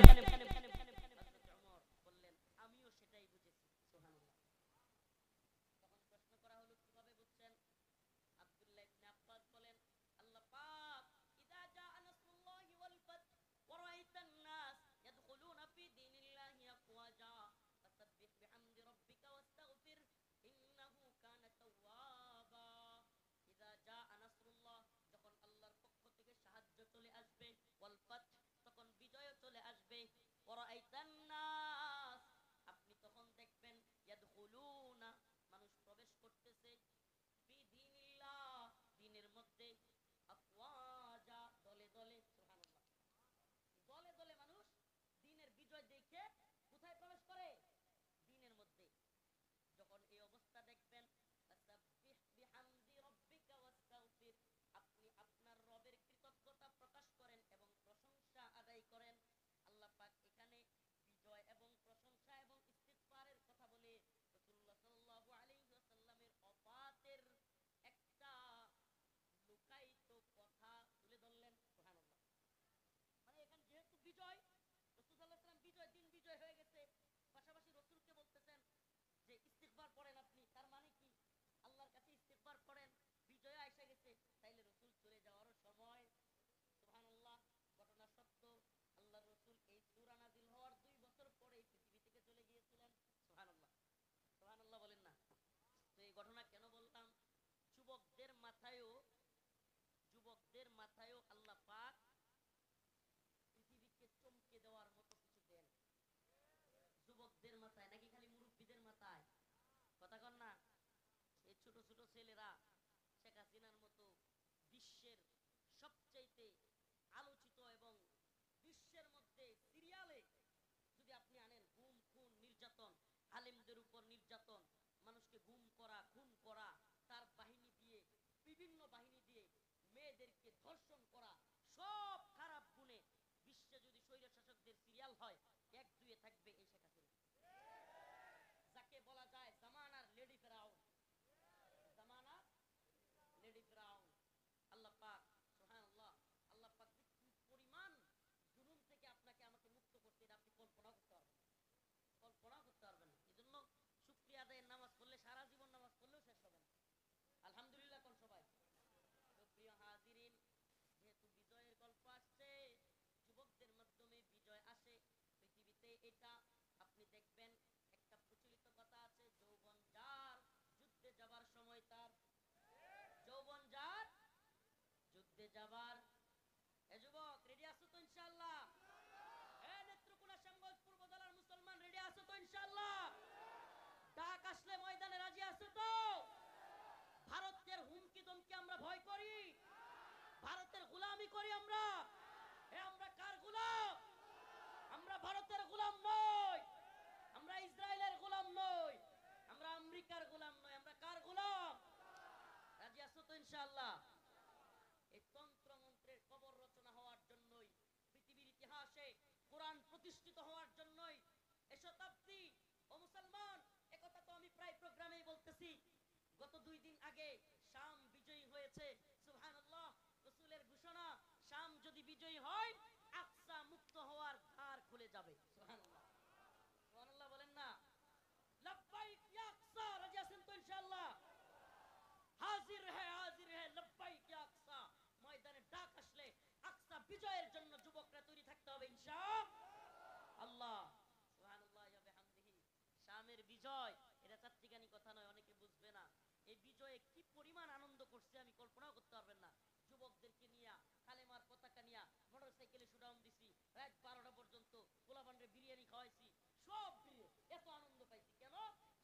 সব দিয়ে এত আনন্দ পাইছি কেন?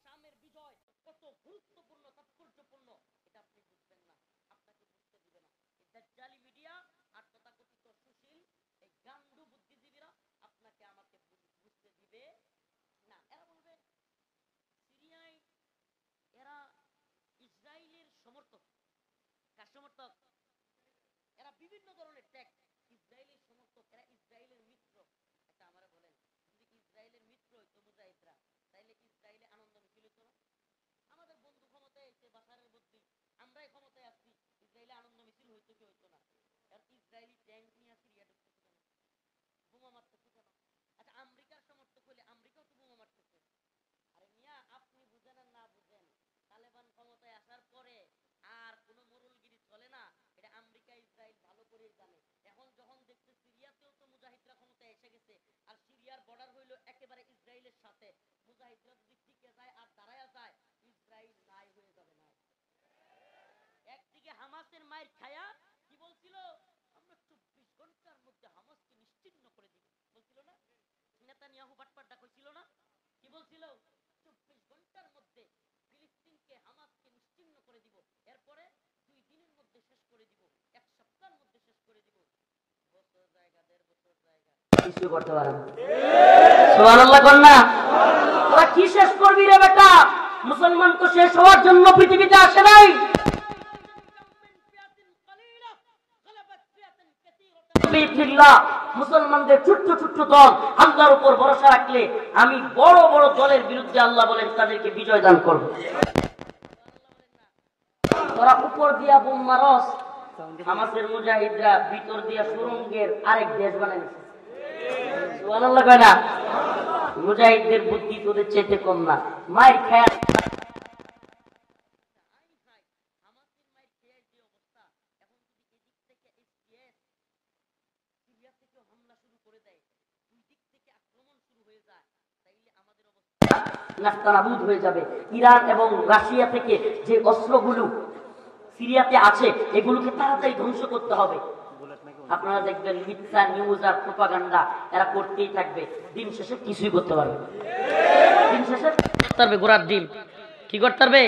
শামের বিজয় কত গুরুত্বপূর্ণ তাৎপর্যপূর্ণ এটা আপনি বুঝবেন না, আপনাকে বুঝতে দিবে না এই দাজ্জালি মিডিয়া আর তথাকথিত সুশীল এই গান্ডু বুদ্ধিজীবীরা আপনাকে আমাকে বুঝতে দিবে না। এরা বলবে সিরিয়ায় এরা ইসরায়েলের সমর্থক। কার সমর্থক? এরা বিভিন্ন ধরনের ট্যাগ। ইসরায়েলের সমর্থক, এরা ইসরায়েলের মিত্র। এটা আমারে বলেন, যদি ইসরায়েলের মিত্র হইতো মুজাহিদরা, তাইলে ইসরায়েলে আনন্দ মিছিল হইতো না? আমাদের বন্ধু ক্ষমতায় এসে বাশারের বদলি আমরাই ক্ষমতায় আসছি, ইসরায়েলে আনন্দ মিছিল হইতো কি হইতো না? আর ইসরায়েলি ট্যাঙ্ক নিয়ে সিরিয়া ঢুকতেছে কেন? বোমা মারতেছে কেন? আচ্ছা, আমেরিকার সমর্থক হলে আমেরিকাও তো বোমা মারতেছে। আরে মিয়া, আপনি বুঝেন আর না বুঝেন, তালেবান ক্ষমতায় আসার পরে আর কোনো মোরলগিরি চলে না, এটা আমেরিকা ইসরায়েল ভালো করেই জানে। এখন যখন দেখছে সিরিয়াতেও তো মুজাহিদরা ক্ষমতায় এসে গেছে, আর সিরিয়ার বর্ডার হইলো একেবারে ইসরায়েলের সাথে, মুজাহিদরা যদি টিকে যায় আর দাঁড়ায়া যায়, ইসরায়েল নাই হয়ে যাবে। নাই একদিকে হামাসের মায়ের খায়া কি বলছিল, আমরা 24 ঘন্টার মধ্যে হামাসকে নিশ্চিহ্ন করে দিব, বলছিল না? নেতানিয়াহু বাটপারটা কইছিল না? কি বলছিল? 24 ঘন্টার মধ্যে ফিলিস্তিনকে হামাসকে নিশ্চিহ্ন করে দিব, এরপরে 2 দিনের মধ্যে শেষ করে দিব, 1 সপ্তাহের মধ্যে শেষ করে দিব। বছর জায়গা 1.5 বছর জায়গা কিছু করতে পারে না। সুবহানাল্লাহ কোন না? ওরা কি শেষ করবি রে বেটা? মুসলমান তো শেষ হওয়ার জন্য পৃথিবীতে আসে নাই। মুসলমানদের ছোট্ট ছোট্ট দল আল্লাহর উপর ভরসা রাখলে আমি বড় বড় দলের বিরুদ্ধে আল্লাহ বলেন তাদেরকে বিজয় দান করব। তোরা উপর দিয়া বোম মারস, হামাসের মুজাহিদরা ভিতর দিয়া সুরঙ্গের আরেক দেশ বানায় নিছে। সুবহানাল্লাহ কয় না? মুজাহিদদের বুদ্ধি তোদের চাইতে কম না। মায়ের খায়া নাস্তানাবুদ হয়ে যাবে। ইরান এবং রাশিয়া থেকে যে অস্ত্রগুলো সিরিয়াতে আছে এগুলোকে তাড়াতাড়ি ধ্বংস করতে হবে। আপনারা দেখবেন মিথ্যা নিউজ আর প্রোপাগান্ডা এরা করতেই থাকবে, দিন শেষে কিছুই করতে পারবে। দিন শেষে করতে পারবে গোড়ার ডিম। কি করতে পারবে?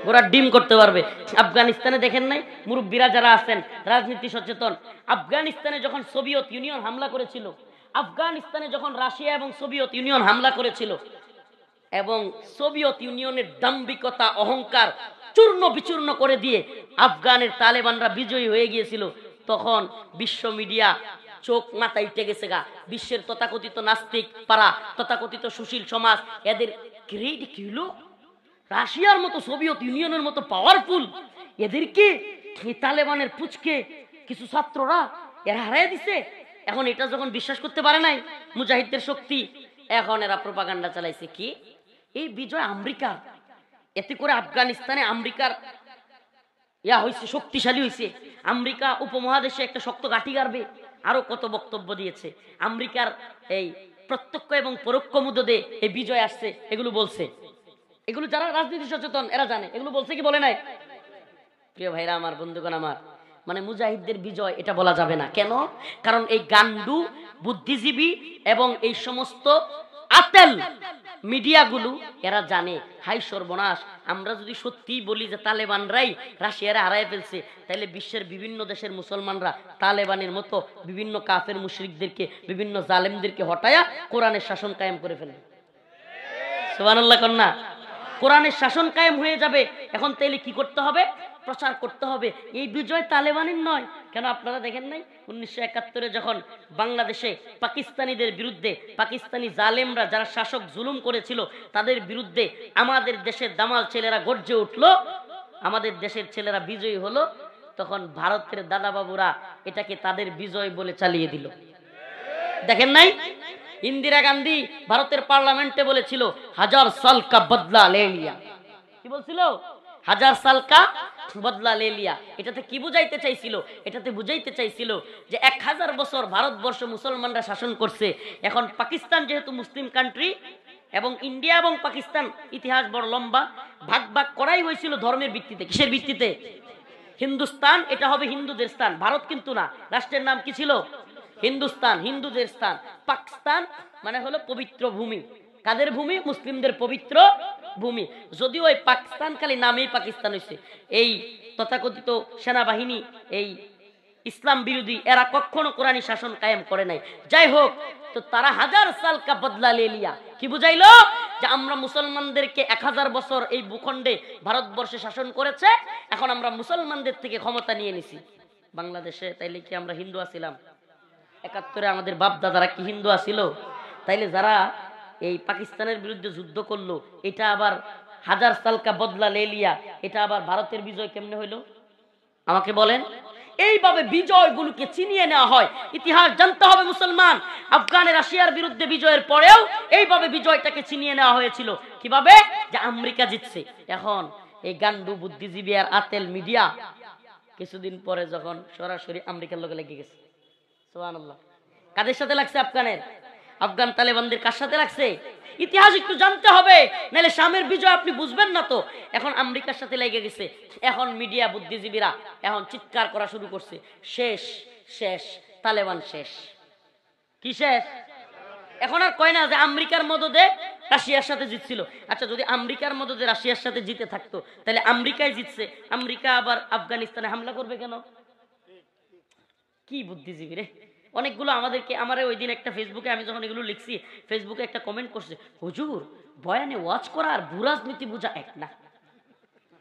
গোড়ার ডিম করতে পারবে। আফগানিস্তানে দেখেন নাই মুরব্বীরা যারা আছেন রাজনীতি সচেতন, আফগানিস্তানে যখন সোভিয়েত ইউনিয়ন হামলা করেছিল, আফগানিস্তানে যখন রাশিয়া এবং সোভিয়েত ইউনিয়ন হামলা করেছিল এবং সোভিয়েত ইউনিয়নের দাম্ভিকতা অহংকার চূর্ণ বিচূর্ণ করে দিয়ে আফগানের তালেবানরা বিজয়ী হয়ে গিয়েছিল, তখন বিশ্ব মিডিয়া চোখ মাথায় উঠে গেছে গা। বিশ্বের তথাকথিত নাস্তিক পাড়া, তথাকথিত সুশীল সমাজ, এদের গ্রেড কি হলো? রাশিয়ার মতো সোভিয়েত ইউনিয়নের মতো পাওয়ারফুল এদেরকে তালেবানের পুচকে কিছু ছাত্ররা এরা হারাই দিছে। এখন এটা যখন বিশ্বাস করতে পারে নাই মুজাহিদদের শক্তি, এখন এরা প্রোপাগান্ডা চালাইছে কি এই বিজয় আমেরিকার, এতে করে আফগানিস্তানে আমেরিকার ইয়া হয়েছে, শক্তিশালী হয়েছে। আমেরিকা উপমহাদেশে একটা শক্ত গাঁটি গাড়বে। আরো কত বক্তব্য দিয়েছে। আমেরিকার এই প্রত্যক্ষ এবং পরোক্ষ মদদে এই বিজয় আসছে, এগুলো বলছে। এগুলো যারা রাজনীতি সচেতন এরা জানে, এগুলো বলছে কি বলে নাই? প্রিয় ভাইরা আমার, বন্ধুগণ আমার, মানে মুজাহিদদের বিজয় এটা বলা যাবে না। কেন? কারণ এই গান্ডু বুদ্ধিজীবী এবং এই সমস্ত আতেল মিডিয়াগুলো এরা জানে হাই সর্বনাশ, আমরা যদি সত্যি বলি যে তালেবানরাই রাশিয়ারে হারায় ফেলছে, তাহলে বিশ্বের বিভিন্ন দেশের মুসলমানরা তালেবানের মতো বিভিন্ন কাফের মুশরিকদেরকে, বিভিন্ন জালেমদেরকে হটায়া কোরআনের শাসন কায়েম করে ফেলবে। সুবহানাল্লাহ কন্যা, কোরআনের শাসন কায়েম হয়ে যাবে। এখন তাইলে কি করতে হবে? প্রচার করতে হবে এই বিজয় তালেবানের নয়। কেন আপনারা দেখেন নাই 1971-এ যখন বাংলাদেশে পাকিস্তানিদের বিরুদ্ধে, পাকিস্তানি জালেমরা যারা শাসক জুলুম করেছিল তাদের বিরুদ্ধে আমাদের দেশের দামাল ছেলেরা গর্জে উঠলো, আমাদের দেশের ছেলেরা বিজয়ী হলো, তখন ভারতের দাদাবাবুরা এটাকে তাদের বিজয় বলে চালিয়ে দিল। দেখেন নাই ইন্দিরা গান্ধী ভারতের পার্লামেন্টে বলেছিল 1000 সাল কা বদলা লে লিয়া। কি বলছিল? 1000 সাল কা বদলা লে লিয়া। এটাতে কি বুঝাইতে চাইছিল? এটাতে বুঝাইতে চাইছিল যে 1000 বছর ভারতবর্ষ মুসলমানরা শাসন করছে, এখন পাকিস্তান যেহেতু মুসলিম কান্ট্রি এবং ইন্ডিয়া এবং পাকিস্তান ইতিহাস বড় লম্বা, ভাগ ভাগ করাই হয়েছিল ধর্মের ভিত্তিতে। কিসের ভিত্তিতে? হিন্দুস্তান এটা হবে হিন্দুদের স্থান, ভারত কিন্তু না। রাষ্ট্রের নাম কি ছিল? হিন্দুস্তান, হিন্দুদের স্থান। পাকিস্তান মানে হলো পবিত্র ভূমি, কাদের ভূমি? মুসলিমদের পবিত্র ভূমি। যদিও ওই পাকিস্তান খালি নামেই পাকিস্তান হয়েছে, এই তথাকথিত সেনাবাহিনী, এই ইসলাম বিরোধী, এরা কখনো কোরআনী শাসন কায়েম করে নাই। যাই হোক, তো তারা 1000 সাল কা বদলা লে লিয়া। কি বুঝাইলো? যে আমরা মুসলমানদেরকে 1000 বছর এই ভূখণ্ডে ভারতবর্ষে শাসন করেছে, এখন আমরা মুসলমানদের থেকে ক্ষমতা নিয়ে নিছি বাংলাদেশে। তাইলে কি আমরা হিন্দু আছিলাম? 71-এ আমাদের বাপ দাদারা কি হিন্দু আছিল? তাইলে যারা এই পাকিস্তানের বিরুদ্ধে যুদ্ধ করলো, এটা আবার 1000 সাল কা বদলা লে লিয়া, এটা আবার ভারতের বিজয় কেমনে হইলো আমাকে বলেন? এইভাবে বিজয়গুলোকে চিনিয়ে নেওয়া হয়। ইতিহাস জানতে হবে মুসলমান। আফগানে রাশিয়ার বিরুদ্ধে বিজয়ের পরেও এইভাবে বিজয়টাকে চিনিয়ে নেওয়া হয়েছিল। কিভাবে? যে আমেরিকা জিতছে। এখন এই গান্ডু বুদ্ধিজীবী আর আতেল মিডিয়া কিছুদিন পরে যখন সরাসরি আমেরিকার লগে লেগে গেছে। সুবহানাল্লাহ। কাদের সাথে লাগছে? আফগানের। আফগান তালেবানদের কার সাথে লাগছে? ইতিহাস একটু জানতে হবে, নাহলে শামের বিজয় আপনি বুঝবেন না। তো এখন আমেরিকার সাথে লেগে গেছে। এখন মিডিয়া বুদ্ধিজীবীরা এখন চিৎকার করা শুরু করছে, শেষ শেষ, তালেবান শেষ। কি শেষ? এখন আর কয় না যে আমেরিকার মদদে রাশিয়ার সাথে জিতছিল। আচ্ছা, যদি আমেরিকার মদদে রাশিয়ার সাথে জিতে থাকতো, তাহলে আমেরিকায় জিতছে, আমেরিকা আবার আফগানিস্তানে হামলা করবে কেন? কি বুদ্ধিজীবী রে! অনেকগুলো আমাদেরকে, আমারে ওই দিন একটা ফেসবুকে, আমি যখন এগুলো লিখছি, ফেসবুকে একটা কমেন্ট করছে, হুজুর বয়ানে ওয়াজ করা আর ভূরাজনীতি বোঝা এক না।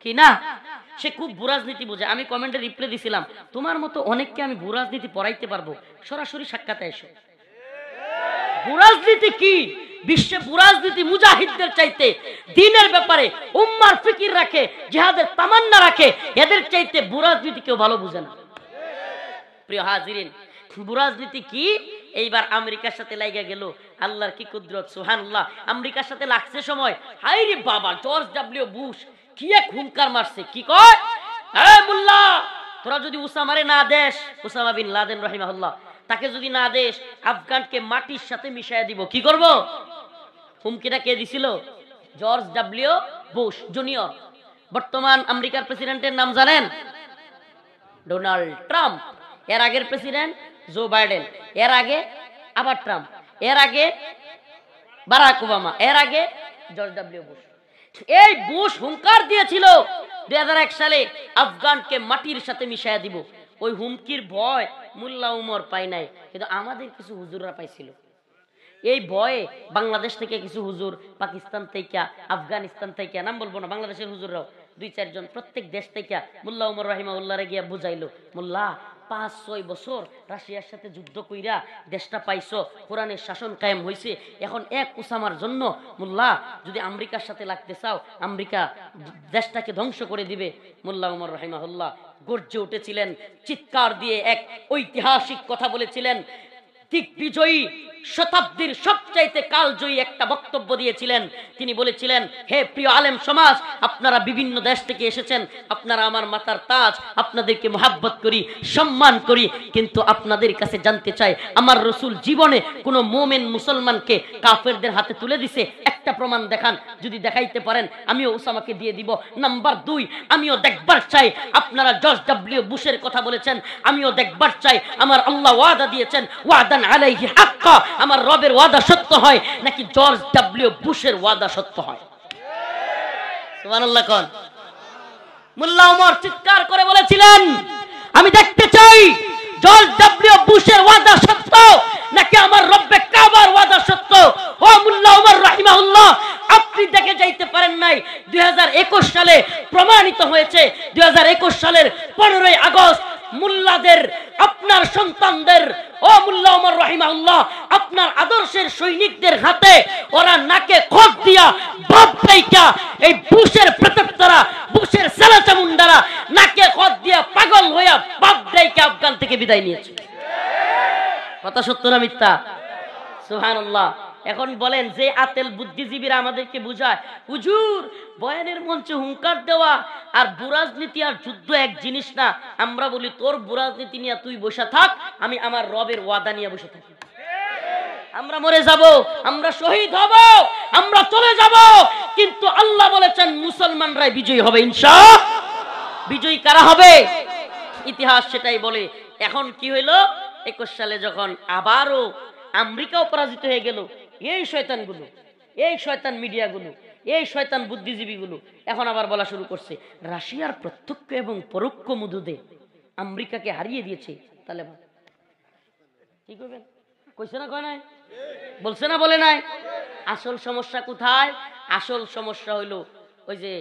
কি না? সে খুব ভূরাজনীতি বোঝে। আমি কমেন্টে রিপ্লাই দিছিলাম, তোমার মতো অনেককে আমি ভূরাজনীতি পড়াইতে পারবো, সরাসরি সাক্ষাতে এসো। ভূরাজনীতি কি? বিশ্বে ভূরাজনীতি মুজাহিদদের চাইতে, দ্বীনের ব্যাপারে উম্মার ফিকির রাখে, জিহাদের তামান্না রাখে, এদের চাইতে ভূরাজনীতি কেউ ভালো বুঝে না। প্রিয় হাজিরিন, ভূরাজনীতি কি? এইবার আমেরিকার সাথে লাগা গেল। আল্লাহর কি কুদরত! সুবহানাল্লাহ। আমেরিকার সাথে লাগছে সময়, হায় রে বাবা, জর্জ ডব্লিউ বুশ কি এক হুঙ্কার মারছে। কি কয়? এ মোল্লা, তোরা যদি উসামারে না দেশ, উসামা বিন লাদেন রাহিমাহুল্লাহ, তাকে যদি না দেশ, আফগানকে মাটির সাথে মিশাইয়া দিব। কি করব? হুমকিটা কে দিছিল? George W Bush junior. বর্তমান আমেরিকার প্রেসিডেন্টের নাম জানেন? Donald Trump. এর আগের প্রেসিডেন্ট জো বাইডেন, এর আগে আবার ট্রাম্প, এর আগে বারাক ওবামা, এর আগে জর্জ ডব্লিউ বুশ। এই বুশ হুঙ্কার দিয়েছিল 2001 সালে আফগানকে মাটির সাথে মিশাইয়া দিব। ওই হুমকির ভয় মোল্লা উমর পাই নাই, কিন্তু আমাদের কিছু হুজুররা পাইছিল। এই ভয়ে বাংলাদেশ থেকে কিছু হুজুর, পাকিস্তান থেকে, আফগানিস্তান থেকে, নাম বলবো না, বাংলাদেশের হুজুররাও 2-4 জন প্রত্যেক দেশ থেকে মোল্লা উমর রাহিমাহুল্লাহরে গিয়া বুঝাইলো, মোল্লা 5-6 বছর রাশিয়ার সাথে যুদ্ধ কইরা দেশটা পাইছো, কোরআনের শাসন কায়েম হয়েছে, এখন এক উসামার জন্য মোল্লা যদি আমেরিকার সাথে লাগতে চাও, আমেরিকা দেশটাকে ধ্বংস করে দিবে। মোল্লা উমর রাহিমাহুল্লাহ গর্জে উঠেছিলেন, চিৎকার দিয়ে এক ঐতিহাসিক কথা বলেছিলেন, দিগ্বিজয়ী, শতাব্দীর সবচাইতে কালজয়ী একটা বক্তব্য দিয়েছিলেন। তিনি বলেছিলেন, হে প্রিয় আলেম সমাজ, আপনারা বিভিন্ন দেশ থেকে এসেছেন, আপনারা আমার মাথার তাজ, আপনাদেরকে মহাব্বত করি, সম্মান করি, কিন্তু আপনাদের কাছে জানতে চাই, আমার রসুল জীবনে কোনো মোমেন মুসলমানকে কাফেরদের হাতে তুলে দিছে? একটা প্রমাণ দেখান। যদি দেখাইতে পারেন, আমিও ওসামাকে দিয়ে দিব। নাম্বার 2, আমিও দেখবার চাই, আপনারা জর্জ ডব্লিউ বুশের কথা বলেছেন, আমিও দেখবার চাই আমার আল্লাহ ওয়াদা দিয়েছেন, ওয়াদান আলাইহি হাক্কা, আমার রবের ওয়াদা সত্য হয় নাকি জর্জ ডব্লিউ বুশের ওয়াদা সত্য হয়? সুবহানাল্লাহ কোন? মোল্লা ওমর চিৎকার করে বলেছিলেন, আমি দেখতে চাই জর্জ ডব্লিউ বুশের ওয়াদা সত্য নাকি আমার রব্বে কাবার ওয়াদা সত্য। ও মোল্লা ওমর রাহিমাহুল্লাহ, আপনি দেখে যাইতে পারেন নাই, 2021 সালে প্রমাণিত হয়েছে, 2021 সালের 15ই আগস্ট মুল্লাদের, আপনার সন্তানদের, ও মোল্লা ওমর রাহিমাহুল্লাহ, আপনার আদর্শের সৈনিকদের হাতে ওরা নাকে খত দিয়া বাপ দাইকা, এই বুশের প্রেতাত্মারা, বুশের সালাচামুন্ডারা নাকে খত দিয়া পাগল হইয়া বাপ দাইকা আফগান থেকে বিদায় নিয়েছে। কথা সত্য না মিথ্যা? সুবহানাল্লাহ। এখন বলেন, যে আতেল বুদ্ধিজীবীরা আমাদেরকে বুঝায়, হুজুর বয়ানের মঞ্চে হুঙ্কার দেওয়া আর বুরাজনীতি আর যুদ্ধ এক জিনিস না, আমরা বলি তোর বুরাজনীতি নিয়ে তুই বসে থাক, আমি আমার রবের ওয়াদা নিয়ে বসে থাকি। আমরা মরে যাব, আমরা শহীদ হব, আমরা চলে যাব, কিন্তু আল্লাহ বলেছেন মুসলমানরাই বিজয়ী হবে ইনশাআল্লাহ। বিজয়ী কারা হবে? ইতিহাস সেটাই বলে। এখন কি হইল? 21 সালে যখন আবারও আমেরিকাও পরাজিত হয়ে গেল, এই শয়তানগুলো, এই শয়তান মিডিয়াগুলো, এই শয়তান বুদ্ধিজীবীগুলো এখন আবার বলা শুরু করছে রাশিয়ার প্রত্যক্ষ এবং পরোক্ষ মদদে আমেরিকাকে হারিয়ে দিয়েছে তালেবান। কি করবেন? কইছে না কয় নাই? বলছে না বলে নাই? আসল সমস্যা কোথায়? আসল সমস্যা হইল ওই যে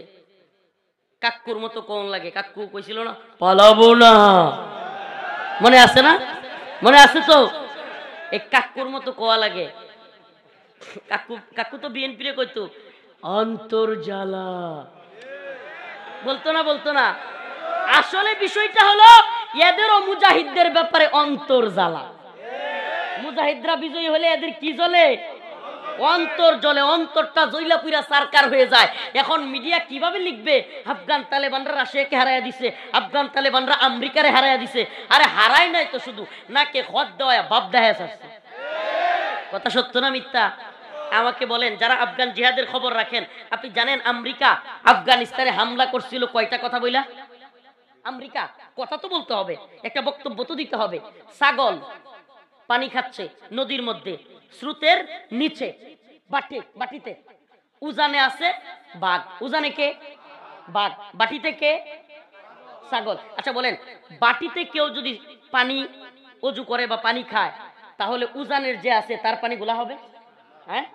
কাকুর মতো কোন লাগে, কাকু কইছিল না পালাবো না, মনে আছে না? মনে আছে তো? এই কাকুর মতো কোয়া লাগে। কাকু কাকু তো বিএনপি রে কইতো অন্তর্জালা, বলতো না? বলতো না? আসলে বিষয়টা হলো এদেরও মুজাহিদদের ব্যাপারে অন্তর্জালা। মুজাহিদরা বিজয়ী হলে এদের কি জ্বলে? অন্তর জ্বলে। অন্তরটা জ্বলা পুরা সারকার হয়ে যায়। এখন মিডিয়া কিভাবে লিখবে আফগান তালেবানরা রাশিয়াকে হারাইয়া দিছে, আফগান তালেবানরা আমেরিকারে হারাইয়া দিছে। আরে হারাই নাই তো, শুধু নাকে খত দেওয়া বাপ দেখা যাচ্ছে। কথা সত্য না মিথ্যা? আমাকে বলেন, যারা আফগান জিহাদের খবর রাখেন, আপনি জানেন আমেরিকা আফগানিস্তানে হামলা করছিল কয়টা কথা বইলা? আমেরিকা কথা তো বলতে হবে, একটা বক্তব্য তো দিতে হবে। ছাগল পানি খাচ্ছে নদীর মধ্যে, স্রোতের নিচে, বাটিতে। উজানে আছে বাঘ। উজানে কে? বাঘ। বাটিতে কে? ছাগল। আচ্ছা বলেন, বাটিতে কেউ যদি পানি অজু করে বা পানি খায়, তাহলে উজানের যে আছে তার পানি গোলা হবে? হ্যাঁ।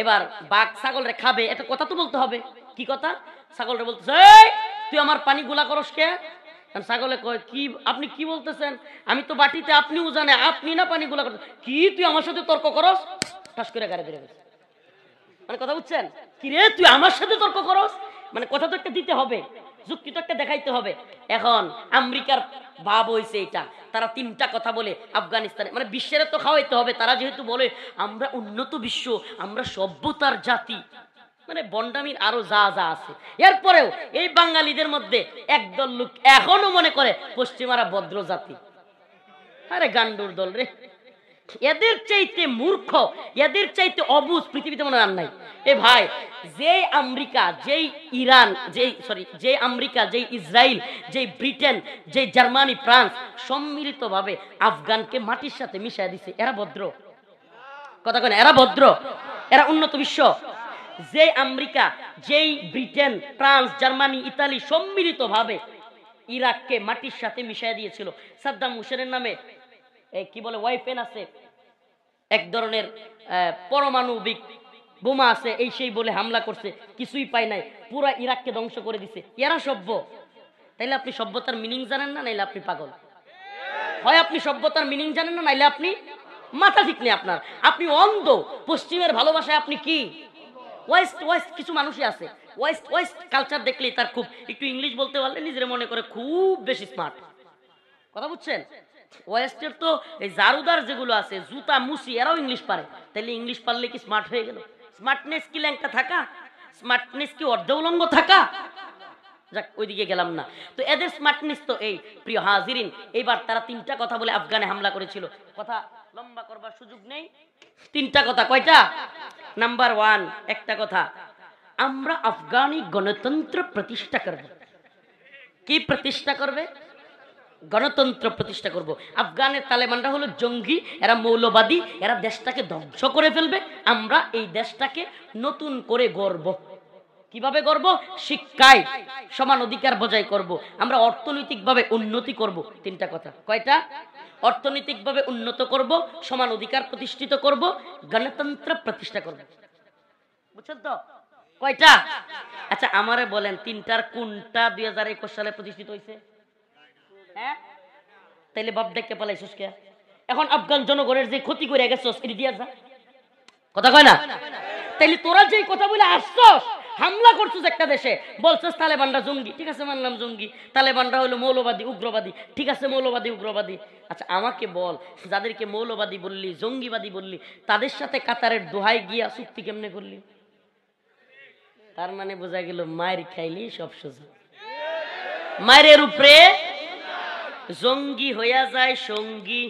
এবার বাঘ ছাগল রে খাবে, এটা কথা তো বলতে হবে। কি কথা? ছাগল রে বলতেছে তুই আমার পানি গোলা করস কে? ছাগলে কয় কি আপনি কি বলতেছেন? আমি তো বাটিতে, আপনি উজানে, আপনি না পানি গোলা করতেছেন। কি তুই আমার সাথে তর্ক করস? ঠাস করে গাড়ি ধরে গেছে। মানে কথা বুঝছেন? কি রে তুই আমার সাথে তর্ক করস? মানে কথা তো একটা দিতে হবে, যুক্তি তো একটা দেখাইতে হবে। এখন আমেরিকার ভাব হইছে এটা, তারা তিনটা কথা বলে আফগানিস্তানে, মানে বিশ্বের তো খাওয়াইতে হবে। তারা যেহেতু বলে আমরা উন্নত বিশ্ব, আমরা সভ্যতার জাতি, মানে বন্ডামির আরো যা যা আছে। এরপরেও এই বাঙালিদের মধ্যে একদল লোক এখনো মনে করে পশ্চিমারা ভদ্র জাতি। আরে গান্ডুর দল রে, এদের চাইতে মূর্খ, এদের চাইতে অবুঝ পৃথিবীতে মনে আর নাই। এ ভাই, যেই আমেরিকা, যেই ইরান, যেই আমেরিকা, যেই ইসরায়েল, যেই ব্রিটেন, যেই জার্মানি, ফ্রান্স সম্মিলিতভাবে আফগানকে মাটির সাথে মিশিয়ে দিছে, এরা ভদ্র? কথা কেন? এরা ভদ্র? এরা উন্নত বিশ্ব? যে আমেরিকা, যেই ব্রিটেন, ফ্রান্স, জার্মানি, ইতালি সম্মিলিতভাবে ইরাককে মাটির সাথে মিশিয়ে দিয়েছিল। সাদ্দাম হুসেনের নামে কি বলে ওয়াইফেন আছে, এক ধরনের পারমাণবিক বোমা আছে, এই সেই বলে হামলা করছে, কিছুই পায় নাই, পুরা ইরাককে ধ্বংস করে দিছে। এরা সভ্য? তাইলে আপনি সভ্যতার মিনিং জানেন না, নাইলে আপনি পাগল। হয় আপনি সভ্যতার মিনিং জানেন না, নাইলে আপনি মাথা ঠিক নেই আপনার, আপনি অন্ধ। পশ্চিমের ভালোবাসায় আপনি কি ওয়েস্ট কিছু মানুষই আছে ওয়েস্ট কালচার দেখলেই তার খুব একটু ইংলিশ বলতে পারলে নিজের মনে করে খুব বেশি স্মার্ট। কথা বুঝছেন? ওয়েস্টের তো এই জারুদার যেগুলো আছে, জুতা মুসি, এরাও ইংলিশ পারে। তাহলে ইংলিশ পারলে কি স্মার্ট হয়ে গেল? স্মার্টনেস কি ল্যাংটা থাকা? স্মার্টনেস কি অর্ধউলঙ্গ থাকা? যাক, ওইদিকে গেলাম না। তো এদের স্মার্টনেস তো এই। প্রিয় হাজিরিন, এইবার তারা তিনটা কথা বলে আফগানে হামলা করেছিল। কথা লম্বা করবার সুযোগ নেই, তিনটা কথা। কয়টা? নাম্বার 1, একটা কথা, আমরা আফগানি গণতন্ত্র প্রতিষ্ঠা করব। কি প্রতিষ্ঠা করবে? গণতন্ত্র প্রতিষ্ঠা করব। আফগানের তালেবানরা হলো জঙ্গি, এরা মৌলবাদী, এরা দেশটাকে ধ্বংস করে ফেলবে। আমরা এই দেশটাকে নতুন করে গড়ব। কিভাবে গড়ব? শিক্ষায় সমান অধিকার বজায় করব, আমরা অর্থনৈতিকভাবে উন্নতি করব। তিনটা কথা। কয়টা? অর্থনৈতিকভাবে উন্নত করব, সমান অধিকার প্রতিষ্ঠিত করব, গণতন্ত্র প্রতিষ্ঠা করব। বুঝছেন তো? কয়টা? আচ্ছা আমারে বলেন, তিনটার কোনটা 2021 সালে প্রতিষ্ঠিত হয়েছে? হ্যাঁ, তাইলে বাপ দেখে পালাইছিস কে? এখন আফগান জনগণের যে ক্ষতি করে গেছস, এটি দিয়া যা। কথা কয় না? তাইলে তোরা যে কথা বলে আসছস, হামলা করছিস একটা দেশে, বলছিস তালেবানরা জঙ্গি, ঠিক আছে মানলাম জঙ্গি। তালেবানরা হলো মৌলবাদী, উগ্রবাদী, ঠিক আছে মৌলবাদী, উগ্রবাদী। আচ্ছা আমাকে বল, যাদেরকে মৌলবাদী বললি, জঙ্গিবাদী বললি, তাদের সাথে কাতারের দোহাই গিয়া চুক্তি কেমনে করলি? তার মানে বোঝা গেল মায়ের খাইলি সব সোজা। মায়ের উপরে জঙ্গি হইয়া যায় সঙ্গী।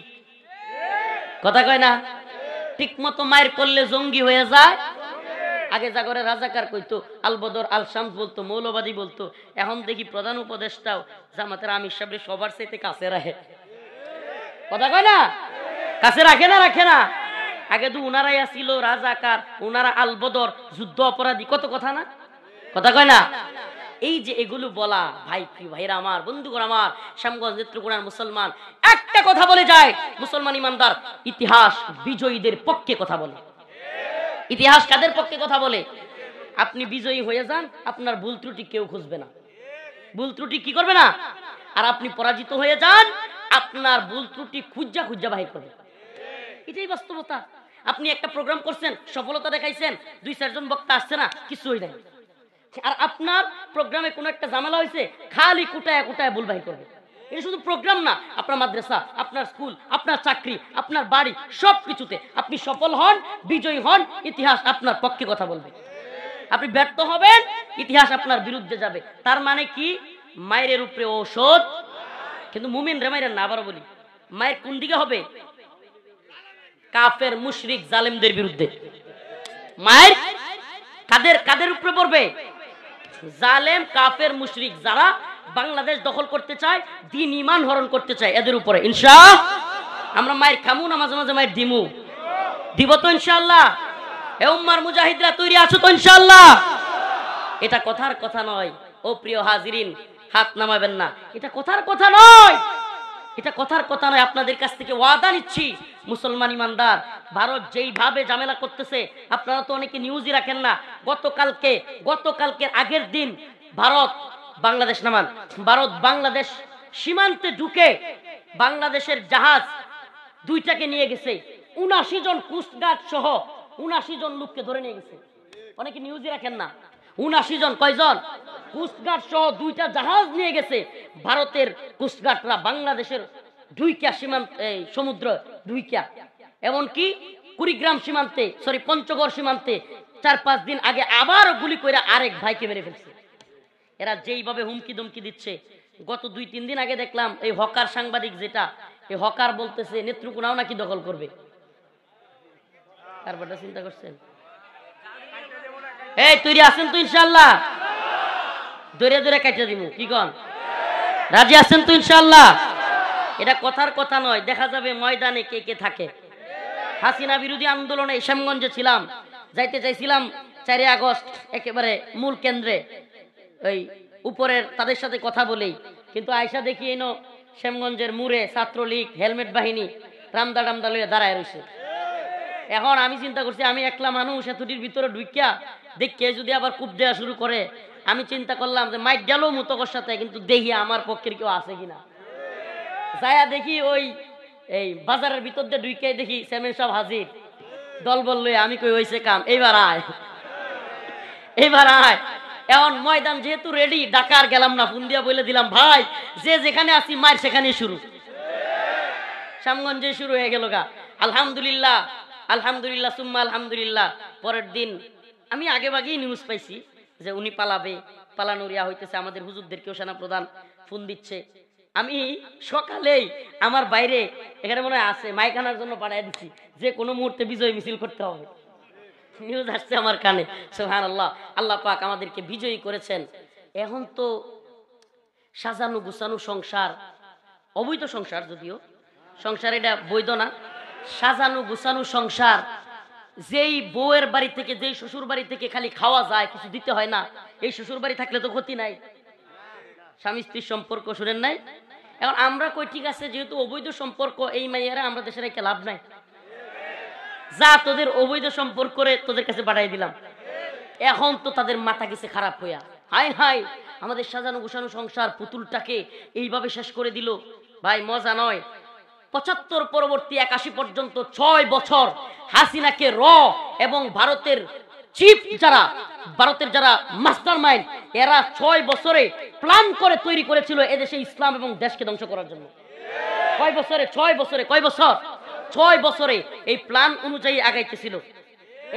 কথা কয় না? ঠিক মতো মায়ের করলে জঙ্গি হয়ে যায়। আগে জাগরে রাজাকার কইতো, আল বদর, আল শামস বলতো, মৌলবাদী বলতো। এখন দেখি প্রধান উপদেষ্টাও জামাতের আমির সাহেব সবার চাইতে কাছে রাখে। কথা কয় না? কাছে রাখে না? রাখে না? আগে তো উনারাই আসিল রাজাকার, উনারা আল বদর, যুদ্ধ অপরাধী, কত কথা না, কথা কয় না? এই যে এগুলো বলা, ভাই প্রিয় ভাইরা আমার, বন্ধুগণ আমার, শ্যামগঞ্জ নেত্রকোনার মুসলমান একটা কথা বলে যায়, মুসলমান ইমানদার, ইতিহাস বিজয়ীদের পক্ষে কথা বলে। ইতিহাস কাদের পক্ষে কথা বলে? আপনি বিজয়ী হয়ে যান, আপনার ভুল ত্রুটি কেউ খুঁজবে না, ভুল ত্রুটি কি করবে না। আর আপনি পরাজিত হয়ে যান, আপনার ভুল ত্রুটি খুঁজা খুঁজা বাহির করবে। এটাই বাস্তবতা। আপনি একটা প্রোগ্রাম করছেন, সফলতা দেখাইছেন, 2-4 জন বক্তা আসছে না, কিছু হই নাই, আর আপনার প্রোগ্রামে কোনো একটা ঝামেলা হয়েছে, খালি কুটায় কুটায় ভুল বাহির করবে। এটা শুধু প্রোগ্রাম না, আপনার মাদ্রাসা, আপনার স্কুল, আপনার চাকরি, আপনার বাড়ি, সব কিছুতে আপনি সফল হন, বিজয়ী হন, ইতিহাস আপনার পক্ষে কথা বলবে। আপনি ব্যর্থ হবেন, ইতিহাস আপনার বিরুদ্ধে যাবে। তার মানে কি? মায়ের উপরে ঔষধ, কিন্তু মুমিন রে মায়ের না। আবার বলি, মায়ের কোন দিকে হবে? কাফের মুশরিক জালেমদের বিরুদ্ধে। মায়ের কাদের কাদের উপরে পড়বে? জালেম কাফের মুশরিক, যারা বাংলাদেশ দখল করতে চায়, দ্বীন ঈমান হরণ করতে চায়, এদের উপরে ইনশাআল্লাহ আমরা মায়ের খামু না, মাঝে মাঝে মায়ের দিমু, দিব তো ইনশাআল্লাহ। হে উম্মার মুজাহিদরা তৈরি আছো তো ইনশাআল্লাহ? এটা কথার কথা নয়। ও প্রিয় হাজিরিন, হাত নামাবেন না, এটা কথার কথা নয়, এটা কথার কথা নয়। আপনাদের কাছ থেকে ওয়াদা নিচ্ছি, মুসলমান ইমানদার, ভারত যেইভাবে ঝামেলা করতেছে, আপনারা তো অনেকে নিউজই রাখেন না। গতকালকের আগের দিন ভারত বাংলাদেশ নামান, ভারত বাংলাদেশ সীমান্তে ঢুকে বাংলাদেশের জাহাজ 2টাকে নিয়ে গেছে, 79 জন কোস্টগার্ড সহ 79 জন লোককে ধরে নিয়ে গেছে। অনেকে নিউজই রাখেন না। 79 জন, কয়জন? কোস্টগার্ড সহ 2টা জাহাজ নিয়ে গেছে ভারতের কোস্টগার্ডরা বাংলাদেশের ঢুইকা সীমান্ত, সমুদ্র ঢুইকা, এমনকি কুড়িগ্রাম সীমান্তে, পঞ্চগড় সীমান্তে 4-5 দিন আগে আবার গুলি করে আরেক ভাইকে মেরে ফেলছে। এরা যেইভাবে হুমকি ধমকি দিচ্ছে, গত 2-3 দিন আগে দেখলাম এই হকার সাংবাদিক, যেটা এই হকার বলতেছে নেত্রকোনাও নাকি দখল করবে। কারবারটা চিন্তা করছেন? এই তৈরি আছেন তো ইনশাআল্লাহ? দৌড়ে দৌড়ে কাটিয়ে দিব, কি কন? রাজি আছেন তো ইনশাআল্লাহ? এটা কথার কথা নয়, দেখা যাবে ময়দানে কে কে থাকে। হাসিনা বিরোধী আন্দোলনে শ্যামগঞ্জে ছিলাম, যাইতে চাইছিলাম 4 আগস্ট একেবারে মূল কেন্দ্রে, ওই উপরের তাদের সাথে কথা বলেই, কিন্তু আয়সা দেখি এনো শ্যামগঞ্জের মুড়ে ছাত্রলীগ হেলমেট বাহিনী রামদা টামদা লইয়া দাঁড়ায় রয়েছে। এখন আমি চিন্তা করছি, আমি একলা মানুষ এতটির ভিতরে ঢুকিয়া দেখে যদি আবার কূপ দেওয়া শুরু করে, আমি চিন্তা করলাম যে মাইক গেল মুতকর সাথে, কিন্তু দেখি আমার পক্ষের কেউ আছে কিনা। যায়া দেখি ওই এই বাজারের ভিতর দিয়ে ঢুকে দেখি চেয়ারম্যান সাহেব হাজির, দল বললো, আমি কই হয়েছে কাম, এইবার আয়, এইবার আয়। এখন ময়দান যেহেতু রেডি, ডাকার গেলাম না, ফোন দিয়া বলে দিলাম, ভাই যে যেখানে আছি মায়ের সেখানে শুরু। শ্যামগঞ্জে শুরু হয়ে গেল গা। আলহামদুলিল্লাহ, আলহামদুলিল্লাহ সুম্মা আলহামদুলিল্লাহ। পরের দিন আমি আগে ভাগেই নিউজ পাইছি যে উনি পালাবে, পালানোর ইয়া হইতেছে, আমাদের হুজুরদেরকেও সেনা প্রধান ফোন দিচ্ছে। আমি সকালেই আমার বাইরে এখানে মনে হয় আছে, মাইক আনার জন্য পাঠিয়ে দিচ্ছি, যে কোনো মুহূর্তে বিজয় মিছিল করতে হবে। নিউজ আসছে আমার কানে, সুবহানাল্লাহ। আল্লাহ পাক আমাদেরকে বিজয়ী করেছেন। এখন তো সাজানো গুছানো সংসার, অবৈধ সংসার, যদিও সংসার এটা বৈধ না, সাজানো গুছানো সংসার, যেই বউয়ের বাড়ি থেকে, যেই শ্বশুর বাড়ি থেকে খালি খাওয়া যায়, কিছু দিতে হয় না, এই শ্বশুর বাড়ি থাকলে তো ক্ষতি নাই। স্বামী স্ত্রীর সম্পর্ক শুনেন নাই? এখন আমরা কই ঠিক আছে, যেহেতু অবৈধ সম্পর্ক, এই মাইয়ারা আমরা দেশের একটা লাভ নাই, যা তোদের অবৈধ সম্পর্ক করে তোদের কাছে পাঠাই দিলাম। এখন তো তাদের মাথা গেছে খারাপ হইয়া, হায় হায় আমাদের সাজানো গোছানো সংসার পুতুলটাকে এইভাবে শেষ করে দিল। ভাই মজা নয়। 75 পরবর্তী 81 পর্যন্ত 6 বছর হাসিনাকে এবং ভারতের চিফ যারা, ভারতের যারা মাস্টার মাইন্ড, এরা 6 বছরে প্ল্যান করে তৈরি করেছিল এদেশে ইসলাম এবং দেশকে ধ্বংস করার জন্য। কয় বছরে? 6 বছরে। কয় বছর? 6 বছরে এই প্ল্যান অনুযায়ী আগাইতেছিল।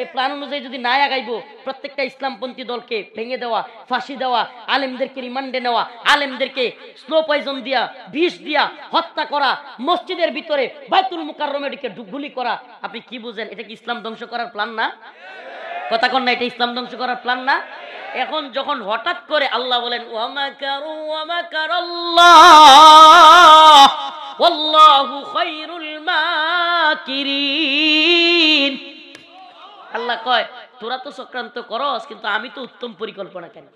এই প্ল্যান অনুযায়ী যদি না আগাইবো, প্রত্যেকটা ইসলামপন্থী দলকে ভেঙে দেওয়া, ফাঁসি দেওয়া, আলেমদেরকে রিমান্ডে নেওয়া, আলেমদেরকে স্লো পয়জন দিয়া, বিষ দিয়া হত্যা করা, মসজিদের ভিতরে বাইতুল মুকাররমে গুলি করা। আপনি কি বুঝেন? এটা কি ইসলাম ধ্বংস করার প্ল্যান না? কথা কন না, এটা ইসলাম ধ্বংস করার প্ল্যান না? এখন যখন হঠাৎ করে আল্লাহ বলেন ওয়া মাকারু ওয়া মাকারাল্লাহ ওয়াল্লাহু খায়রুল মাকিরিন, আল্লাহ কয় তোরা তো চক্রান্ত করস, কিন্তু আমি তো উত্তম পরিকল্পনা কেন।